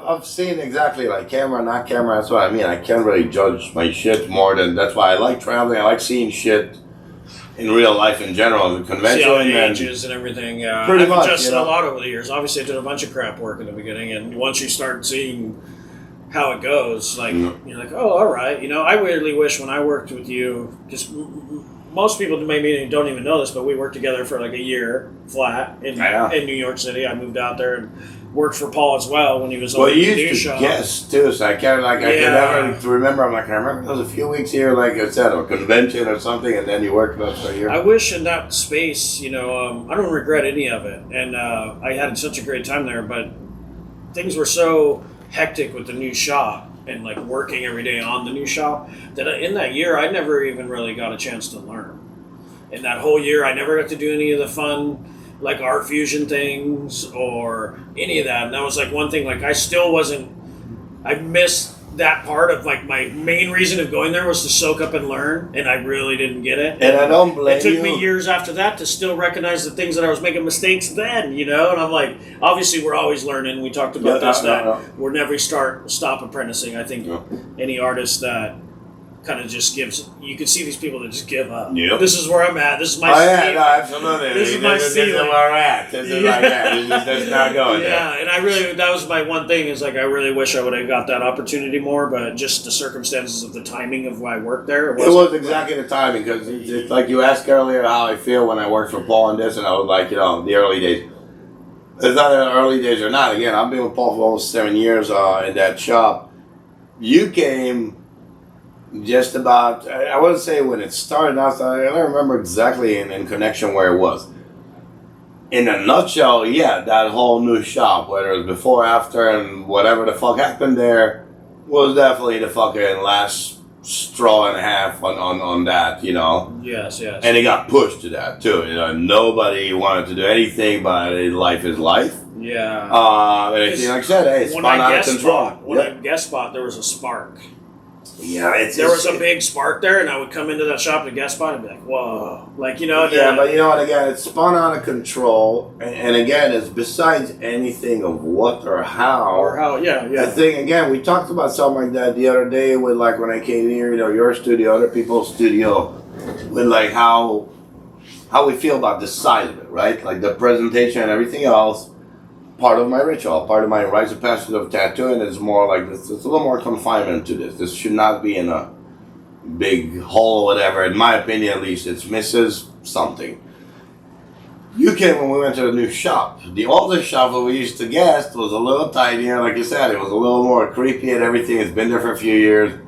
I've seen exactly like camera, not camera. That's what I mean. I can't really judge my shit more than that's why I like traveling. I like seeing shit in real life in general, the convention. See how it ages and everything. Pretty I've much, adjusted a lot over the years. Obviously, I did a bunch of crap work in the beginning, and once you start seeing how it goes, like you're like, oh, all right. I really wish when I worked with you, because most people maybe don't even know this, but we worked together for like a year flat in New York City. I moved out there and worked for Paul as well when he was on the new show. Guess too, so I can't I can never remember. I'm like, I remember there was a few weeks here, like I said, a convention or something, and then you worked with us for a year. I wish in that space, I don't regret any of it, and I had such a great time there. But things were so hectic with the new shop and like working every day on the new shop that in that year I never even really got a chance to learn. In that whole year, I never got to do any of the fun like art fusion things or any of that. And that was like one thing, like I missed that part of like my main reason of going there was to soak up and learn, and I really didn't get it. And I don't blame you. It took me years after that to still recognize the things that I was making mistakes then, and I'm like, obviously we're always learning. We talked about we'll never stop apprenticing. I think any artist that kind of just gives, you can see these people that just give up. Yep. This is where I'm at. This is my ceiling. No, absolutely. This is my ceiling. This is where we're at. This is like that. That's not going there. Yeah, and that was my one thing is like I really wish I would have got that opportunity more, but just the circumstances of the timing of why I worked there. It was exactly the timing, because it's like you asked earlier how I feel when I worked for Paul and this, and I was like, the early days. It's not in the early days or not. Again, I've been with Paul for almost 7 years in that shop. You came just about, I wouldn't say when it started, I don't remember exactly in connection where it was. In a nutshell, that whole new shop, whether it was before, after, and whatever the fuck happened there, was definitely the fucking last straw and a half on that, Yes. And it got pushed to that too. Nobody wanted to do anything, but life is life. Yeah. And like I said, it spun out of control. When I guest spot, there was a spark. Yeah, there was a big spark there, and I would come into that shop to guest spot and be like, "Whoa!" Like Yeah, but you know what? Again, it's spun out of control, and again, it's besides anything of what or how. Yeah. I think again, we talked about something like that the other day with like when I came here, your studio, other people's studio, with like how we feel about the size of it, right? Like the presentation and everything else. part of my ritual, part of my rites of passage of tattooing is more like this. It's a little more confinement to this. This should not be in a big hole or whatever. In my opinion, at least, it misses something. When we went to the new shop, the older shop that we used to guest was a little tinier. Like you said, it was a little more creepy and everything. It's been there for a few years.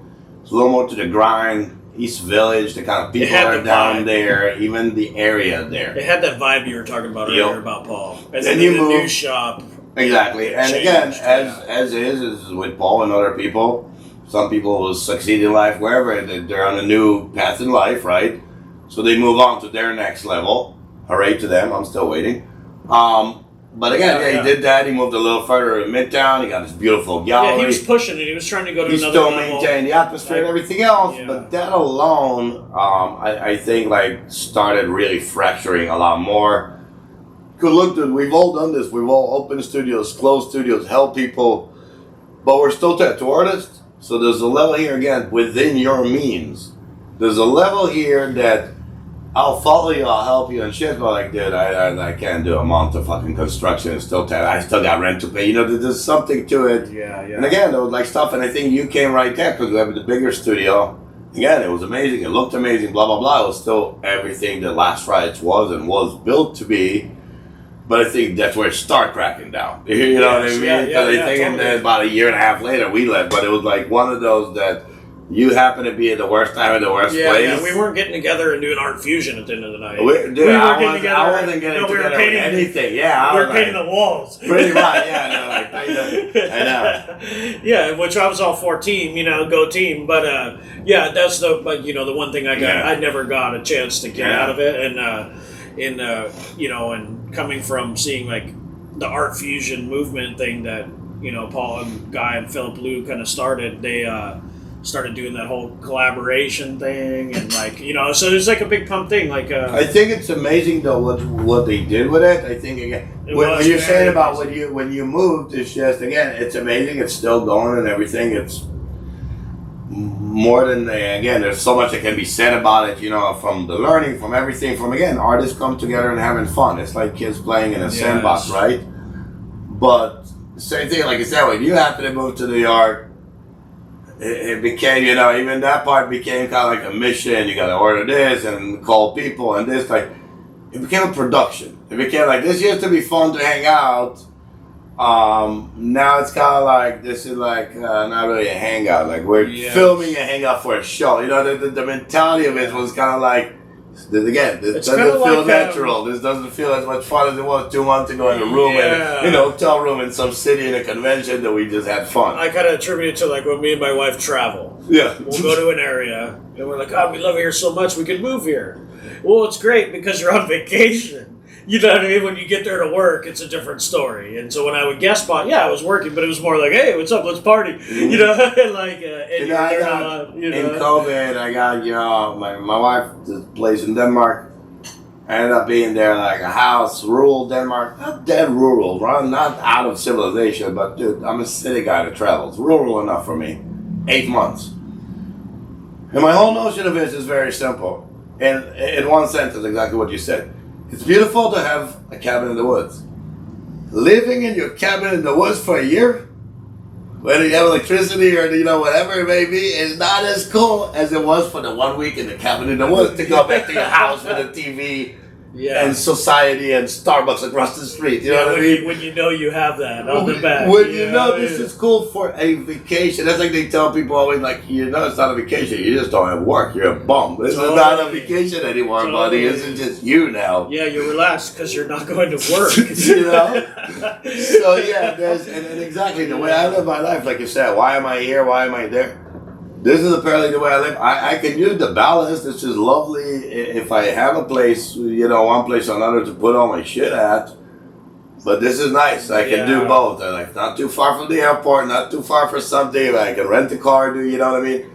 It's a little more to the grind. East Village, the kind of people are down there, even the area there. It had that vibe you were talking about earlier about Paul. And then you move, new shop. Exactly. And again, as is with Paul and other people, some people will succeed in life wherever they're on a new path in life, right? So they move on to their next level. Hooray to them. I'm still waiting. But again, he did that. He moved a little further in Midtown. He got this beautiful gallery. Yeah, he was pushing it. He was trying to go to another level. He still maintained the atmosphere and everything else. Yeah. But that alone, I think, like, started really fracturing a lot more. Because look, dude, we've all done this. We've all opened studios, closed studios, helped people. But we're still tattoo artists. So there's a level here, again, within your means. There's a level here that I'll follow you, I'll help you and shit, but like, dude, I can't do a month of fucking construction and still I still got rent to pay. You know, there's something to it. Yeah. And again, there was like stuff, and I think you came right there because we have the bigger studio. Again, it was amazing, it looked amazing, blah, blah, blah. It was still everything that Last Rides was and was built to be. But I think that's where it started cracking down. You know what I mean? Because I think totally. About a year and a half later we left, but it was like one of those that you happen to be at the worst time at the worst place. Yeah, we weren't getting together and doing art fusion at the end of the night. I wasn't getting together anything. Yeah, we were painting the walls. Pretty much, yeah. I know. Yeah, which I was all for team, go team. But that's the one thing I never got a chance to get out of it, and coming from seeing like the art fusion movement thing that Paul and Guy and Philip Liu kind of started, they started doing that whole collaboration thing, and so there's like a big pump thing. I think it's amazing though what they did with it. I think again, when you're saying about when you moved, it's just again, it's amazing. It's still going and everything. It's more than again. There's so much that can be said about it. From the learning, from everything, from again, artists come together and having fun. It's like kids playing in a sandbox, right? But same thing, like I said, when you happen to move to New York. It became, even that part became kind of like a mission. You got to order this and call people and this. Like, it became a production. It became like, this used to be fun to hang out. Now it's kind of like, this is like not really a hangout. Like, we're filming a hangout for a show. The mentality of it was kind of like, again, this doesn't feel natural. This doesn't feel as much fun as it was 2 months ago in a room, in hotel room in some city in a convention that we just had fun. I kind of attribute it to like when me and my wife travel. Yeah. We'll go to an area and we're like, God, we love it here so much, we could move here. Well, it's great because you're on vacation. You know what I mean? When you get there to work, it's a different story. And so when I would guest spot, I was working, but it was more like, hey, what's up? Let's party. In COVID, I got, my wife, this place in Denmark, I ended up being there like a house, rural Denmark, not dead rural, not out of civilization, but dude, I'm a city guy that travels. Rural enough for me. 8 months. And my whole notion of it is very simple. And in one sentence, exactly what you said. It's beautiful to have a cabin in the woods. Living in your cabin in the woods for a year, whether you have electricity or whatever it may be, is not as cool as it was for the 1 week in the cabin in the woods to go back to your house with a TV and society and Starbucks across the street. You know what I mean? When you have that on the back. When this is cool for a vacation. That's like they tell people always, like, it's not a vacation. You just don't have work. You're a bum. This is not a vacation anymore, buddy. This is just you now. Yeah, you're relaxed because you're not going to work. So, there's and exactly the way I live my life, like you said, why am I here? Why am I there? This is apparently the way I live. I can use the balance. This is lovely if I have a place, one place or another to put all my shit at. But this is nice. I can do both. I'm like not too far from the airport, not too far for something. I can rent a car, you know what I mean?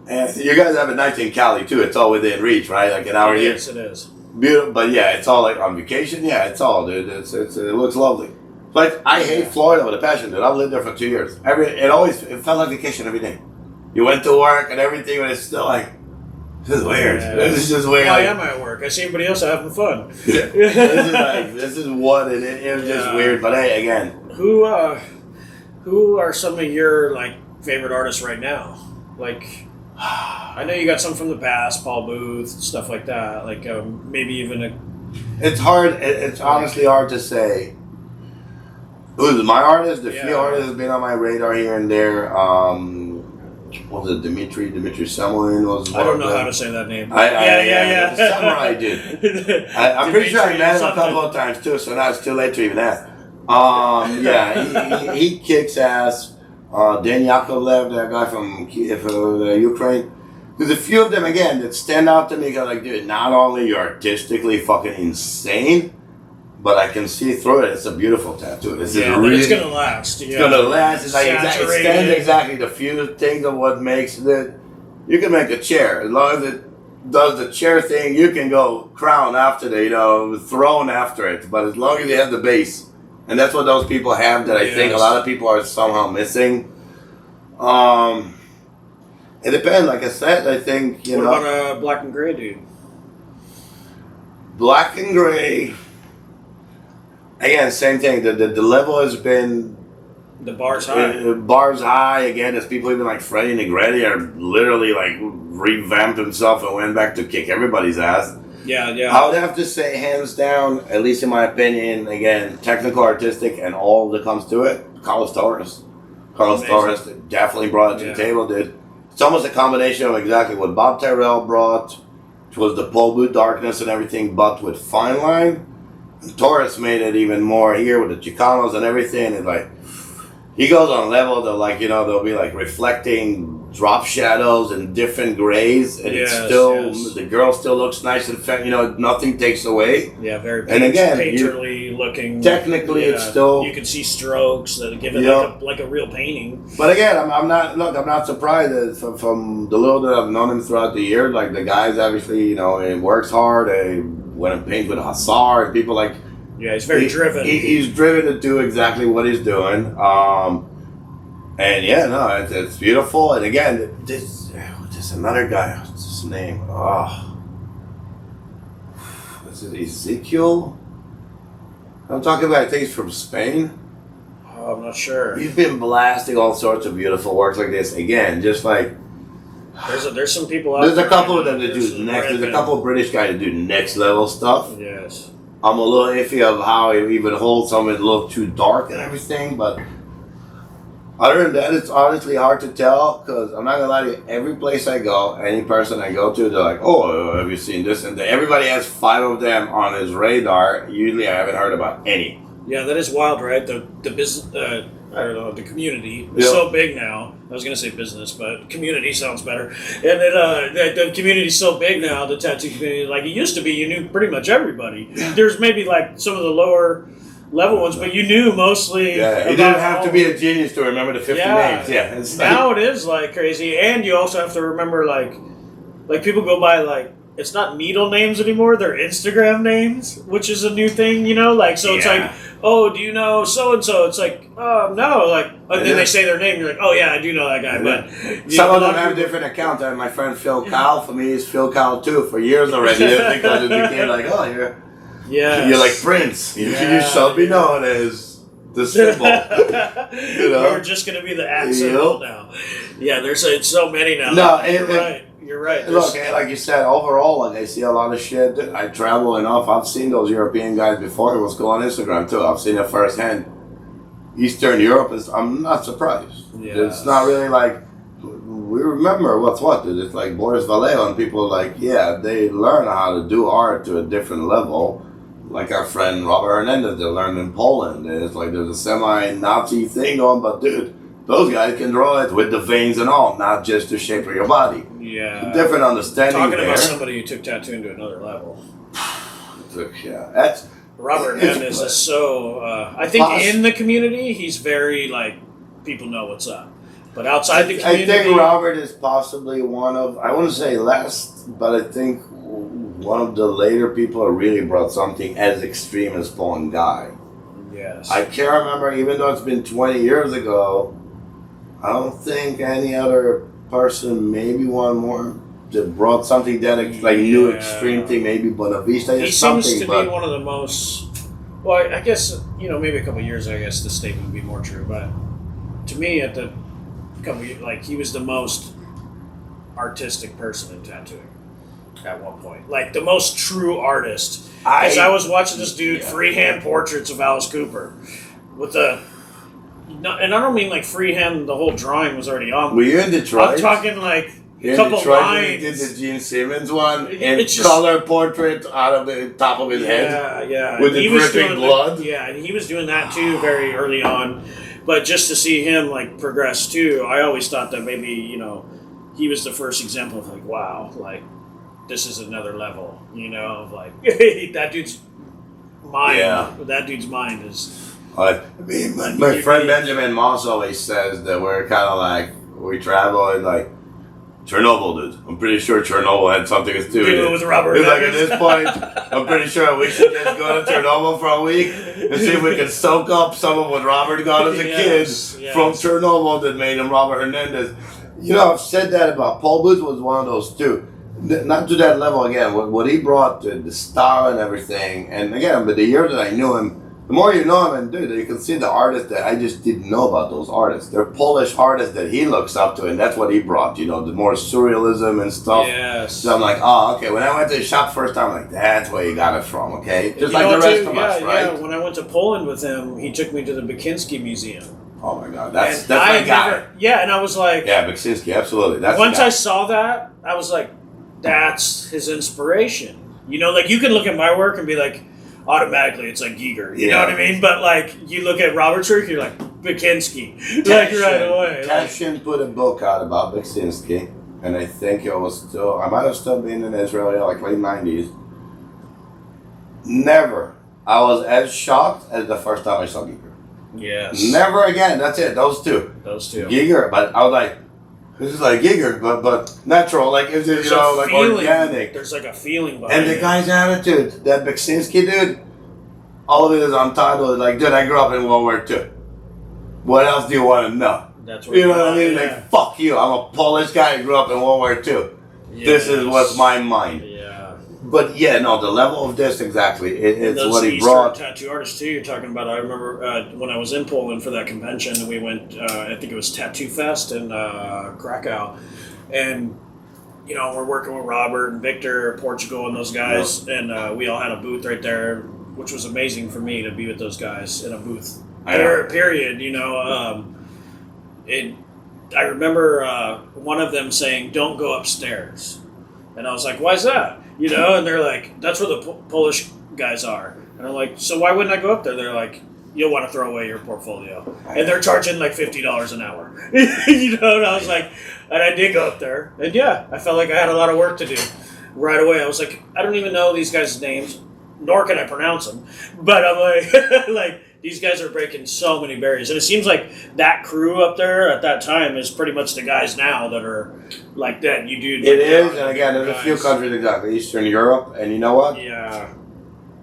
And you guys have it nice in Cali too. It's all within reach, right? Like an hour here. Yes, it is. Beautiful, but it's all like on vacation. Yeah, it's all, dude. It looks lovely. But I hate Florida with a passion, dude. I've lived there for 2 years. It felt like vacation every day. You went to work and everything, and it's still like, This is weird. This is just weird. Why am I at work? I see everybody else having fun. Yeah. This is what it is. It's just weird. But hey, again, who are some of your like favorite artists right now? Like, I know you got some from the past, Paul Booth, stuff like that. Like maybe even a. It's hard. It's honestly hard to say. Who's my artist? The few artists have been on my radar here and there. What was it? Dimitri Samoin was. I don't know how to say that name. Yeah. The samurai dude. I'm pretty sure I met him a couple of times too, so now it's too late to even ask. He kicks ass. Dan Yakovlev, that guy from Ukraine. There's a few of them again that stand out to me because, like, dude, not only you're artistically fucking insane, but I can see through it. It's a beautiful tattoo. This is really, it's gonna last. It's gonna last. It's like it stands exactly the few things of what makes it. You can make a chair as long as it does the chair thing. You can go crown after the throne after it. But as long as you have the base, and that's what those people have that I think a lot of people are somehow missing. It depends. Like I said, I think what about a black and gray dude? Black and gray. Again, same thing. The level has been the bar's high. Bar's high again. There's people even like Freddie Negretti are literally like revamped himself and went back to kick everybody's ass. Yeah. I would have to say, hands down, at least in my opinion, again, technical, artistic, and all that comes to it. Carlos Torres definitely brought it to the table, dude. It's almost a combination of exactly what Bob Tyrrell brought, which was the Paul Booth darkness and everything, but with fine line. Torres made it even more here with the Chicanos and everything. It's like he goes on levels of like they'll be like reflecting drop shadows and different grays, and it's still the girl still looks nice and nothing takes away. Yeah, very and again painterly looking. Technically, it's still you can see strokes that give it like a real painting. But again, I'm not surprised that from the little that I've known him throughout the year. Like the guy's obviously he works hard. Went and paints with Hassar and people like. Yeah, he's very driven. He's driven to do exactly what he's doing. And it's beautiful. And again, this another guy. What's his name? Is it Ezekiel? I'm talking about. I think he's from Spain. Oh, I'm not sure. He's been blasting all sorts of beautiful works like this. Again, just like. There's some people out there. There's a couple of them that do next. There's a couple of British guys that do next level stuff. Yes. I'm a little iffy of how it even holds some of it a little too dark and everything, but other than that, it's honestly hard to tell because I'm not gonna lie to you. Every place I go, any person I go to, they're like, "Oh, have you seen this?" And everybody has 5 of them on his radar. Usually, I haven't heard about any. Yeah, that is wild, right? The business. I don't know, the community is so big now. I was going to say business, but community sounds better. And then the community's so big now, the tattoo community. Like it used to be, you knew pretty much everybody. There's maybe like some of the lower level ones, but you knew mostly. Yeah, you didn't have to be a genius to remember the 50 names. Yeah, now it is like crazy. And you also have to remember like people go by like, it's not needle names anymore, they're Instagram names, which is a new thing, so it's like, oh, do you know so-and-so? It's like, oh, no, like, and then they say their name, you're like, oh, yeah, I do know that guy, but... Some of them have different accounts, and my friend Phil Kyle, for me, is Phil Kyle too, for years already, because it became like, oh, you're like Prince, you shall be known as the symbol. You're just going to be the symbol now. Yeah, there's so many now. No, You're right. Look, like you said, overall, like I see a lot of shit. I travel enough. I've seen those European guys before. It was cool on Instagram too. I've seen it firsthand. Eastern Europe I'm not surprised. Yeah. It's not really like we remember what's what. It's like Boris Vallejo and people they learn how to do art to a different level. Like our friend Robert Hernandez, they learned in Poland. It's like there's a semi-Nazi thing going, but dude. Those guys can draw it with the veins and all, not just the shape of your body. Yeah. Different understanding. Talking about somebody who took tattooing to another level. That's Robert Hernandez is so. I think in the community, he's very people know what's up. But outside the community, I think Robert is possibly one of. I wouldn't say last, but I think one of the later people who really brought something as extreme as Paul and Guy. Yes. I can't remember, even though it's been 20 years ago. I don't think any other person, maybe one more. brought something that new extreme thing, maybe Buena Vista is something. He seems to be one of the most. Well, I guess maybe a couple of years. I guess the statement would be more true, but to me, at the couple he was the most artistic person in tattooing at one point, like the most true artist. Because I was watching this dude freehand portraits of Alice Cooper with and I don't mean like freehand. The whole drawing was already on. Were you in Detroit? I'm talking like a couple lines. Did the Gene Simmons one and color portrait out of the top of his head? Yeah. With the dripping blood? And he was doing that too very early on. But just to see him progress too, I always thought that maybe, he was the first example of wow, this is another level, of that dude's mind. Yeah. That dude's mind is... my friend Benjamin Moss always says that we're kind of we travel in Chernobyl, dude. I'm pretty sure Chernobyl had something to do with it. With Robert. It's at this point, I'm pretty sure we should just go to Chernobyl for a week and see if we can soak up some of what Robert got as a kid from Chernobyl that made him Robert Hernandez. I've said that about Paul Booth was one of those too. Not to that level again. What he brought to the style and everything, and again, but the year that I knew him, the more you know him, and dude, you can see the artists that I just didn't know about those artists. They're Polish artists that he looks up to, and that's what he brought, the more surrealism and stuff. Yes. So I'm okay, when I went to the shop first time, I'm that's where you got it from, okay? Just the rest of us, right? Yeah, when I went to Poland with him, he took me to the Bakinski Museum. Oh my God, that's my guy. And I was like... Yeah, Bakinski, absolutely. That's once I saw that, I was like, that's his inspiration. You can look at my work and be like, automatically it's Giger, you know what I mean? But you look at Robert's work, you're like Bakinski, right away. Cashin put a book out about Bakinski, and I think it was I might have still been in Israel, late 90s. Never, I was as shocked as the first time I saw Giger. Yes. Never again. That's it. Those two. Giger, but I was like, this is Giger, but natural. Is it, organic? There's a feeling behind it. And the guy's attitude, that Bakinski dude, all of it is untitled. Dude, I grew up in World War II. What else do you want to know? That's what you know what I mean? Fuck you. I'm a Polish guy who grew up in World War II. Yes. This is what's my mind. Yeah. But the level of this, exactly. It's what he Eastern brought. Tattoo artists, too, you're talking about. I remember when I was in Poland for that convention, we went, I think it was Tattoo Fest in Krakow. And, we're working with Robert and Victor, Portugal, and those guys. Yeah. And we all had a booth right there, which was amazing for me to be with those guys in a booth. Period, I remember one of them saying, "Don't go upstairs." And I was like, "Why is that?" And they're like, "That's where the Polish guys are." And I'm like, "So why wouldn't I go up there?" They're like, "You'll want to throw away your portfolio." And they're charging $50 an hour. And I was like, and I did go up there. And I felt like I had a lot of work to do right away. I was like, I don't even know these guys' names, nor can I pronounce them. But I'm like, these guys are breaking so many barriers. And it seems like that crew up there at that time is pretty much the guys now that are like that. You do. It is, and again, there's a few countries, exactly, Eastern Europe, and you know what? Yeah.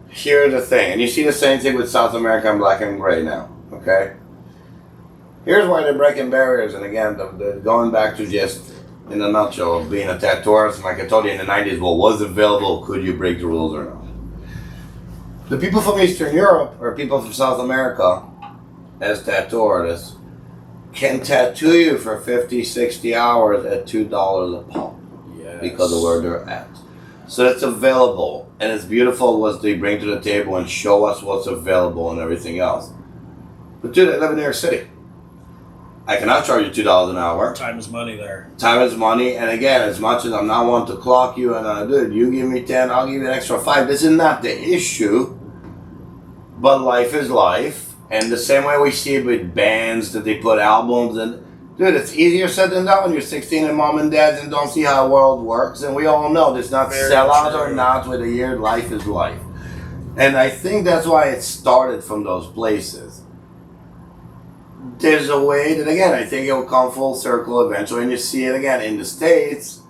Here's the thing, and you see the same thing with South America and black and gray now, okay? Here's why they're breaking barriers, and again, the going back to just, in a nutshell, of being a tattooist, like I told you in the 90s, what was available, could you break the rules or not? The people from Eastern Europe, or people from South America, as tattoo artists, can tattoo you for 50, 60 hours at $2 a pop. Yes. Because of where they're at. So it's available, and it's beautiful what they bring to the table and show us what's available and everything else. But dude, I live in New York City. I cannot charge you $2 an hour. Time is money there. Time is money, and again, as much as I'm not one to clock you, and dude, you give me 10, I'll give you an extra 5. This is not the issue, but life is life, and the same way we see it with bands that they put albums, and dude, it's easier said than done when you're 16 and mom and dads and don't see how the world works, and we all know this not sellout or not with a year, life is life. And I think that's why it started from those places. There's a way that, again, I think it will come full circle eventually, and you see it again in the States.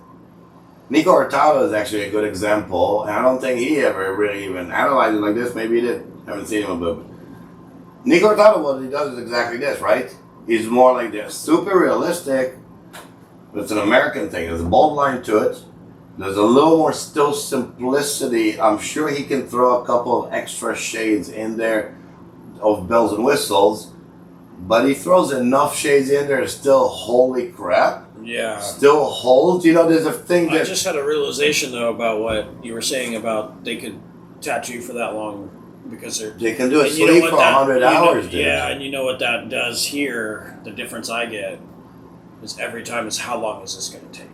Nico Hurtado is actually a good example, and I don't think he ever really even analyzed it like this. Maybe he did. I haven't seen him a bit. Nico Hurtado, what he does is exactly this, right? He's more like this, super realistic, but it's an American thing. There's a bold line to it, There's a little more still simplicity. I'm sure he can throw a couple of extra shades in there of bells and whistles, but he throws enough shades in there to still, holy crap. Yeah. Still holds. You know, there's a thing that... I just had a realization, though, about what you were saying about they could tattoo for that long because they can do a sleeve for 100 hours, dude. Yeah, and you know what that does here, the difference I get is every time is how long is this going to take?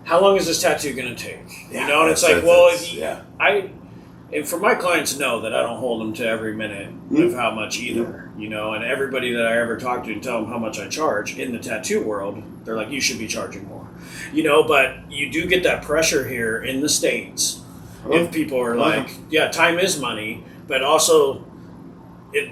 How long is this tattoo going to take? Yeah, you know, and it's like, and for my clients to know that I don't hold them to every minute of how much either, you know, and everybody that I ever talk to and tell them how much I charge in the tattoo world, they're like, you should be charging more, you know, but you do get that pressure here in the States. If people are like, yeah, time is money, but also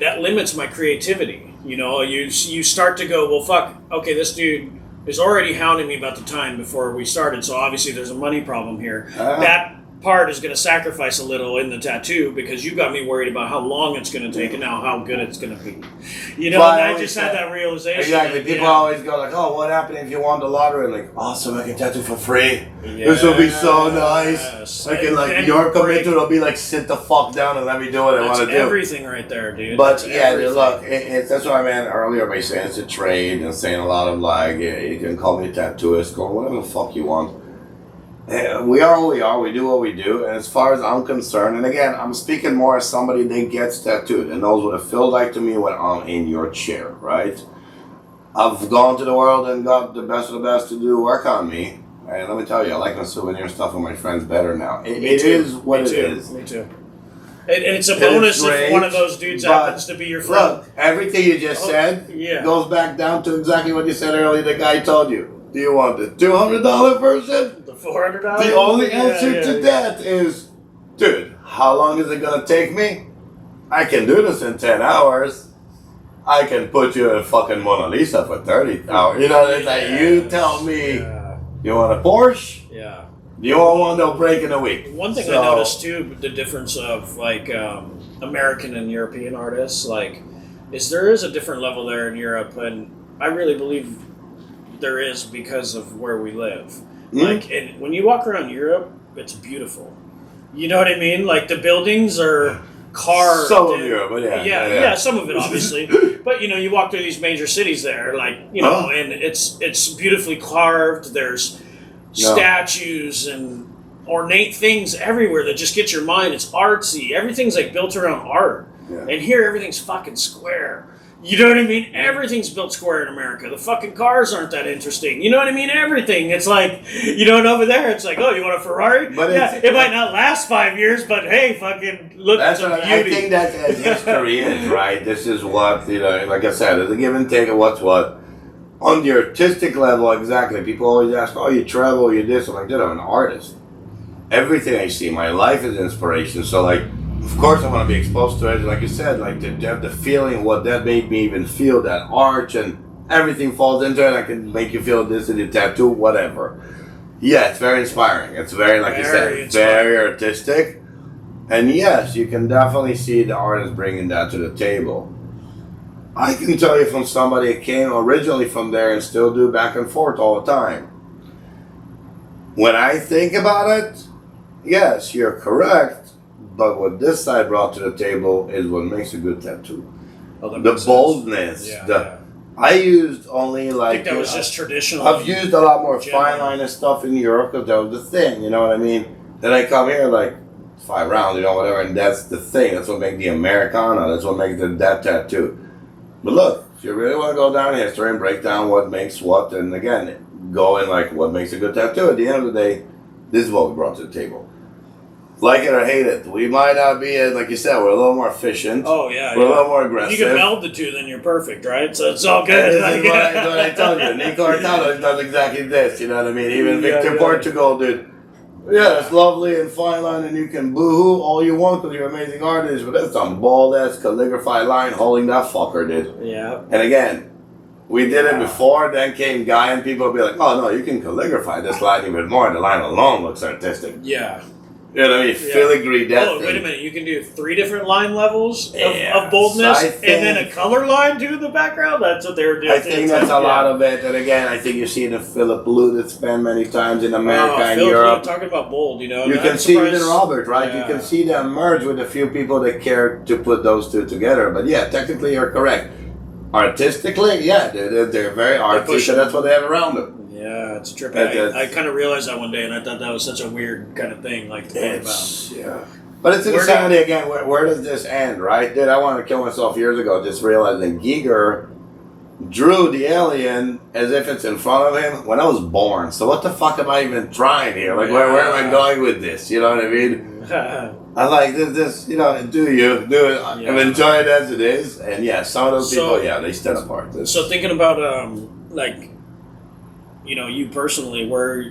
that limits my creativity. You know, you start to go, well, fuck, okay, this dude is already hounding me about the time before we started, so obviously there's a money problem here. That part is going to sacrifice a little in the tattoo because you got me worried about how long it's going to take and now how good it's going to be. You know, and I just had that realization. Exactly. People always go like, oh, what happened if you won the lottery? Like, awesome, I can tattoo for free. This will be so nice. I can, like, your commitment will be like, sit the fuck down and let me do what I want to do. Everything right there, dude. But yeah, look, that's what I meant earlier by saying it's a trade and saying a lot of like, yeah, you can call me a tattooist, call whatever the fuck you want. We are who we are, we do what we do, and as far as I'm concerned, and again, I'm speaking more as somebody that gets tattooed and knows what it feels like to me when I'm in your chair, right? I've gone to the world and got the best of the best to do work on me, and let me tell you, I like my souvenir stuff with my friends better now. It is what it is. Me too. And it's a bonus if one of those dudes happens to be your friend. Look, everything you just said goes back down to exactly what you said earlier, the guy told you. Do you want the $200 version? The $400? The only answer to that is, dude, how long is it going to take me? I can do this in 10 hours. I can put you in fucking Mona Lisa for 30 hours. You know, it's like, you tell me, you want a Porsche? Yeah. You won't want no break in a week. One thing I noticed, too, the difference of, like, American and European artists, like, is there is a different level there in Europe, and I really believe there is because of where we live. Like, and when you walk around Europe, it's beautiful. You know what I mean? Like, the buildings are carved. Some of Europe, but yeah, some of it, obviously. But, you know, you walk through these major cities there, like, you know, and it's beautifully carved. There's statues and ornate things everywhere that just get your mind. It's artsy. Everything's, like, built around art. Yeah. And here, everything's fucking square. You know what I mean? Everything's built square in America. The fucking cars aren't that interesting. You know what I mean? Everything. It's like, you know, and over there, it's like, oh, you want a Ferrari? But it might not last 5 years, but hey, fucking look at some beauty. I think that's as history is, right? This is what, you know, like I said, it's a give and take of what's what. On the artistic level, exactly. People always ask, oh, you travel, you this. I'm like, dude, I'm an artist. Everything I see, my life is inspiration. So, like, of course, I want to be exposed to it. Like you said, like to have the feeling, what that made me even feel, that arch and everything falls into it. I can make you feel this in your tattoo, whatever. Yeah, it's very inspiring. It's very, like you said, very artistic. And yes, you can definitely see the artist bringing that to the table. I can tell you from somebody that came originally from there and still do back and forth all the time. When I think about it, yes, you're correct. But what this side brought to the table is what makes a good tattoo. Oh, the boldness. I used only like... I think that was just traditional. I've used a lot more fine line and stuff in Europe because that was the thing, you know what I mean? Then I come here like 5 rounds, you know, whatever, and that's the thing. That's what makes the Americana. That's what makes that tattoo. But look, if you really want to go down history and break down what makes what, and again, go in like what makes a good tattoo, at the end of the day, this is what we brought to the table. Like it or hate it, we might not be, like you said, we're a little more efficient. Oh, yeah. We're a little more aggressive. If you can meld the two, then you're perfect, right? So it's all good. This is what I told you. Nico Hurtado does exactly this, you know what I mean? Even Victor Portugal, dude. Yeah, it's lovely and fine line, and you can boo-hoo all you want because you're an amazing artist, but that's some bald-ass calligraphy line holding that fucker, dude. Yeah. And again, we did it before, then came Guy, and people would be like, oh, no, you can calligraphy this line even more. The line alone looks artistic. Yeah. You know what I mean? Filigree that thing. Wait a minute. You can do 3 different line levels of boldness and then a color line to the background? That's what they were doing. I think that's a lot of it. And again, I think you see the Philip Bluth spent many times in America and Europe. Talking about bold, you know. You can see even Robert, right? Yeah. You can see them merge with a few people that care to put those two together. But yeah, technically you're correct. Artistically, yeah, they're very artistic, and that's what they have around them. Yeah, it's trippy. I kind of realized that one day, and I thought that was such a weird kind of thing, like to think about. Yeah. But it's insanity again. Where does this end, right? Dude, I wanted to kill myself years ago just realizing Giger drew the alien as if it's in front of him when I was born. So what the fuck am I even trying here? Like, where am I going with this? You know what I mean? I like this, you know, do it. Yeah. I'm enjoying it as it is. And yeah, some of those people, they stand apart. So thinking about, like, you know, you personally, where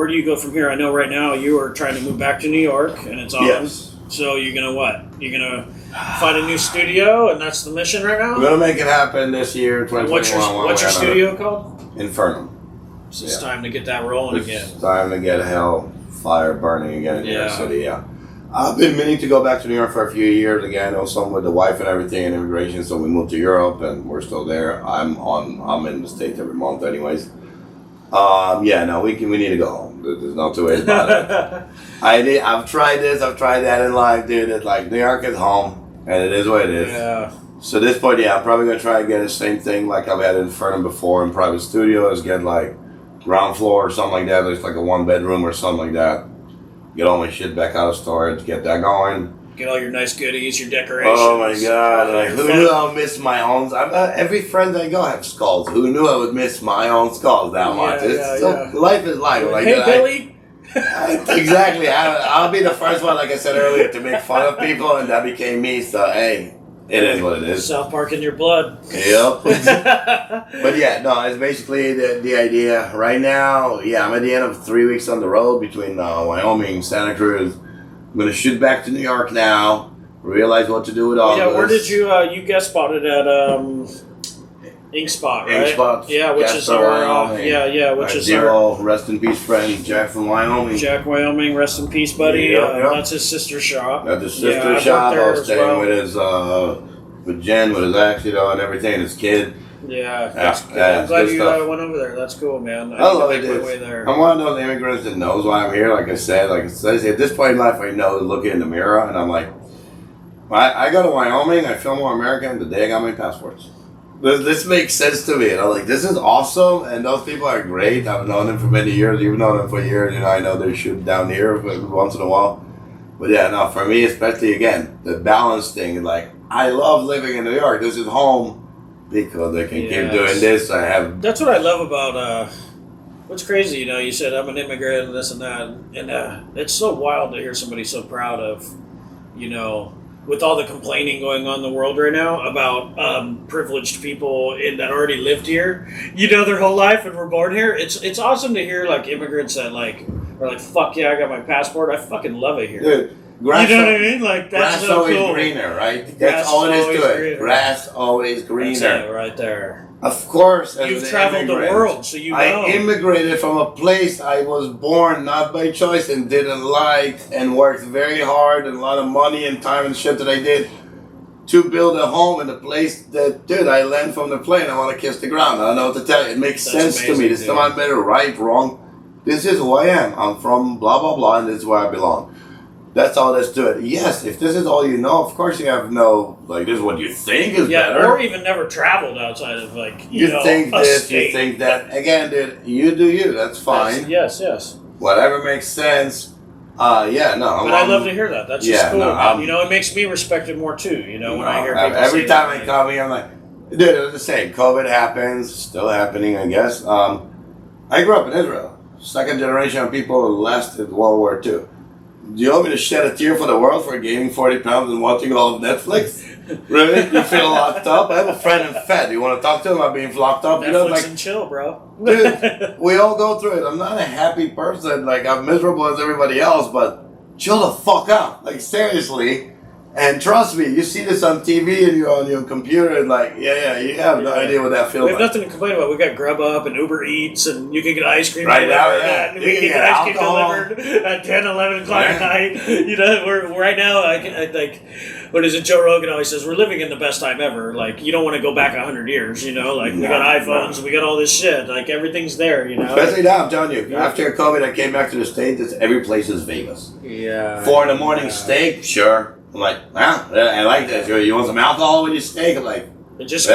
do you go from here? I know right now you are trying to move back to New York, and it's awesome. Yes. So you're going to what? You're going to find a new studio, and that's the mission right now? We're going to make it happen this year, 2021. What's your studio called? Infernum. So it's time to get that rolling again. It's time to get fire burning again in New York City, I've been meaning to go back to New York for a few years again, also with the wife and everything and immigration, so we moved to Europe, and we're still there. I'm in the States every month anyways. We need to go home. There's no two ways about it. I've tried this, I've tried that in life, dude. It's like New York is home, and it is what it is. Yeah. So at this point, I'm probably gonna try and get the same thing like I've had in Infernum before in private studios. Get like ground floor or something like that. There's like a 1-bedroom or something like that. Get all my shit back out of storage. Get that going. Get all your nice goodies, your decorations. Oh my god! Like, who knew I would miss my own? Every friend I go have skulls. Who knew I would miss my own skulls that much? Life is life. Like, hey, Billy. Exactly. I'll be the first one, like I said earlier, to make fun of people, and that became me. So hey, it is what it is. South Park in your blood. Yep. But yeah, no, it's basically the idea. Right now, I'm at the end of 3 weeks on the road between Wyoming and Santa Cruz. I'm going to shoot back to New York now, realize what to do with all this. Yeah, where did you guest spotted at Ink Spot, right? Ink Spot. Yeah, which is our, which is our rest in peace friend, Jack from Wyoming. Jack Wyoming, rest in peace, buddy. That's his sister's shop. That's his sister's shop. I was staying with his, with Jen, with his ex, and everything, his kid. Yeah, I'm glad you went over there. That's cool, man. I love it. I'm one of those immigrants that knows why I'm here. Like I said, at this point in life, I know to look in the mirror, and I'm like, I go to Wyoming, I feel more American the day I got my passports. This makes sense to me, and I'm like, this is awesome, and those people are great. I've known them for many years. You've known them for years. I know they shoot down here once in a while. But yeah, no, for me, especially, again, the balance thing, like, I love living in New York. This is home. Because they can keep doing this. That's what I love about. What's crazy, you said I'm an immigrant and this and that, and it's so wild to hear somebody so proud of, with all the complaining going on in the world right now about privileged people that already lived here, their whole life and were born here. It's awesome to hear like immigrants that are like, fuck yeah, I got my passport. I fucking love it here. Dude. Grass, you know what I mean? Like that's grass so always cool. greener, right? That's all it is to it. Greener. Grass always greener. That's it, right there. Of course, you've traveled the world, so you know. I immigrated from a place I was born not by choice and didn't like, and worked very hard and a lot of money and time and shit that I did to build a home in a place that, dude, I land from the plane. I want to kiss the ground. I don't know what to tell you. It makes sense to me. This is not better, right, wrong. This is who I am. I'm from blah blah blah, and this is where I belong. That's all there's to it. Yes, if this is all you know, of course you have no, like, this is what you think is better. Or even never traveled outside of, like, you think this, you think that. Again, dude, you do you. That's fine. Yes. Whatever makes sense. But I love to hear that. That's just cool. It makes me respect it more, too, when I hear people every time I come here, I'm like, dude, it was the same. COVID happens. Still happening, I guess. I grew up in Israel. Second generation of people who lasted World War II. Do you want me to shed a tear for the world for gaining 40 pounds and watching all of Netflix? Really? You feel locked up? I have a friend in Fed. You want to talk to him about being locked up? Netflix and chill, bro. Dude, we all go through it. I'm not a happy person. Like, I'm miserable as everybody else, but chill the fuck out. Like, seriously. And trust me, you see this on TV and you're on your computer and like, you have no idea what that feels like. We have nothing to complain about. We got Grubhub and Uber Eats and you can get ice cream right delivered. Now, and we can get ice cream delivered at 10, 11 o'clock at night. You know, we're right now, I like, what is it, Joe Rogan always says, we're living in the best time ever. Like, you don't want to go back 100 years, you know? Like, we got iPhones, we got all this shit. Like, everything's there, you know? Especially now, I'm telling you, after COVID, I came back to the States, every place is Vegas. Yeah. 4 a.m. steak, sure. I'm like, I like that. You want some alcohol with your steak? I'm like, it just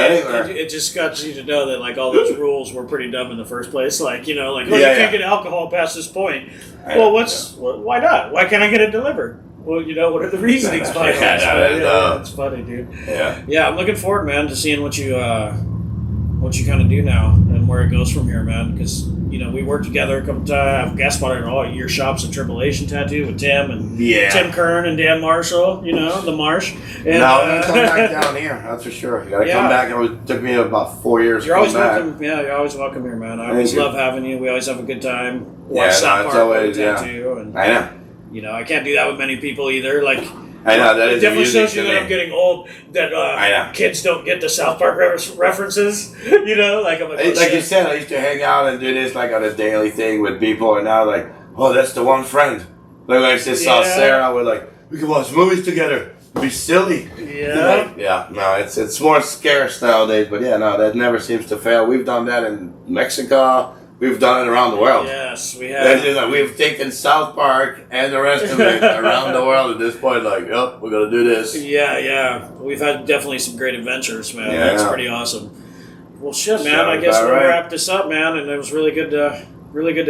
got you to know that like all those rules were pretty dumb in the first place. Like, you know, like, you can't get alcohol past this point. Well, why not? Why can't I get it delivered? Well, you know, what are the reasonings behind it? That's funny, dude. Yeah, I'm looking forward, man, to seeing what you kind of do now and where it goes from here, man. Because, you know, we worked together a couple times. I've guest spotted all your shops at Triple Asian Tattoo with Tim and Tim Kern and Dan Marshall, you know, the Marsh. And, I'm going to come back down here, that's for sure. You got to come back. It took me about 4 years you're to always come welcome. back. Yeah, you're always welcome here, man. I always love having you. We always have a good time. Watch South Park Tattoo. And, I know. You know, I can't do that with many people either. Like, I know that it definitely shows you that I'm getting old. That kids don't get the South Park references. You know, like I'm like you said, I used to hang out and do this like on a daily thing with people, and now like, oh, that's the one friend. Like I just saw Sarah. We're like, we can watch movies together. Be silly. Yeah. Like, no, it's more scarce nowadays. But that never seems to fail. We've done that in Mexico. We've done it around the world. Yes, we have. We've taken South Park and the rest of it around the world at this point. Like, yep, we're going to do this. Yeah. We've had definitely some great adventures, man. That's pretty awesome. Well, shit, man. I guess we'll wrap this up, man. And it was really good to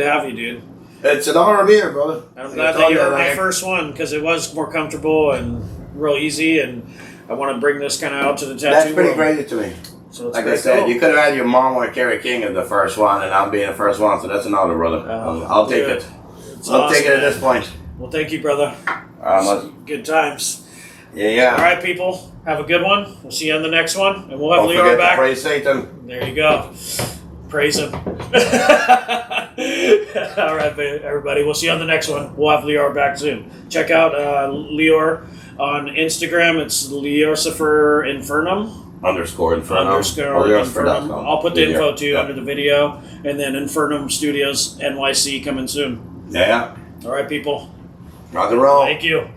have you, dude. It's an honor to be here, brother. And I'm glad that you were my first one because it was more comfortable and real easy. And I want to bring this kind of out to the tattoo That's pretty world. crazy to me. So like I said, you could have had your mom or Carrie King as the first one, and I'm being the first one, so that's an honor, brother. I'll take it. I'll take it at this point. Well, thank you, brother. Good times. Yeah. All right, people. Have a good one. We'll see you on the next one, and we'll have Lior back. Praise Satan. There you go. Praise him. All right, everybody. We'll see you on the next one. We'll have Lior back soon. Check out Lior on Instagram. It's Liorcifer Infernum. _Infernum. I'll put the info too under the video. And then Infernum Studios NYC coming soon. Yeah. All right, people. Rock and roll. Thank you.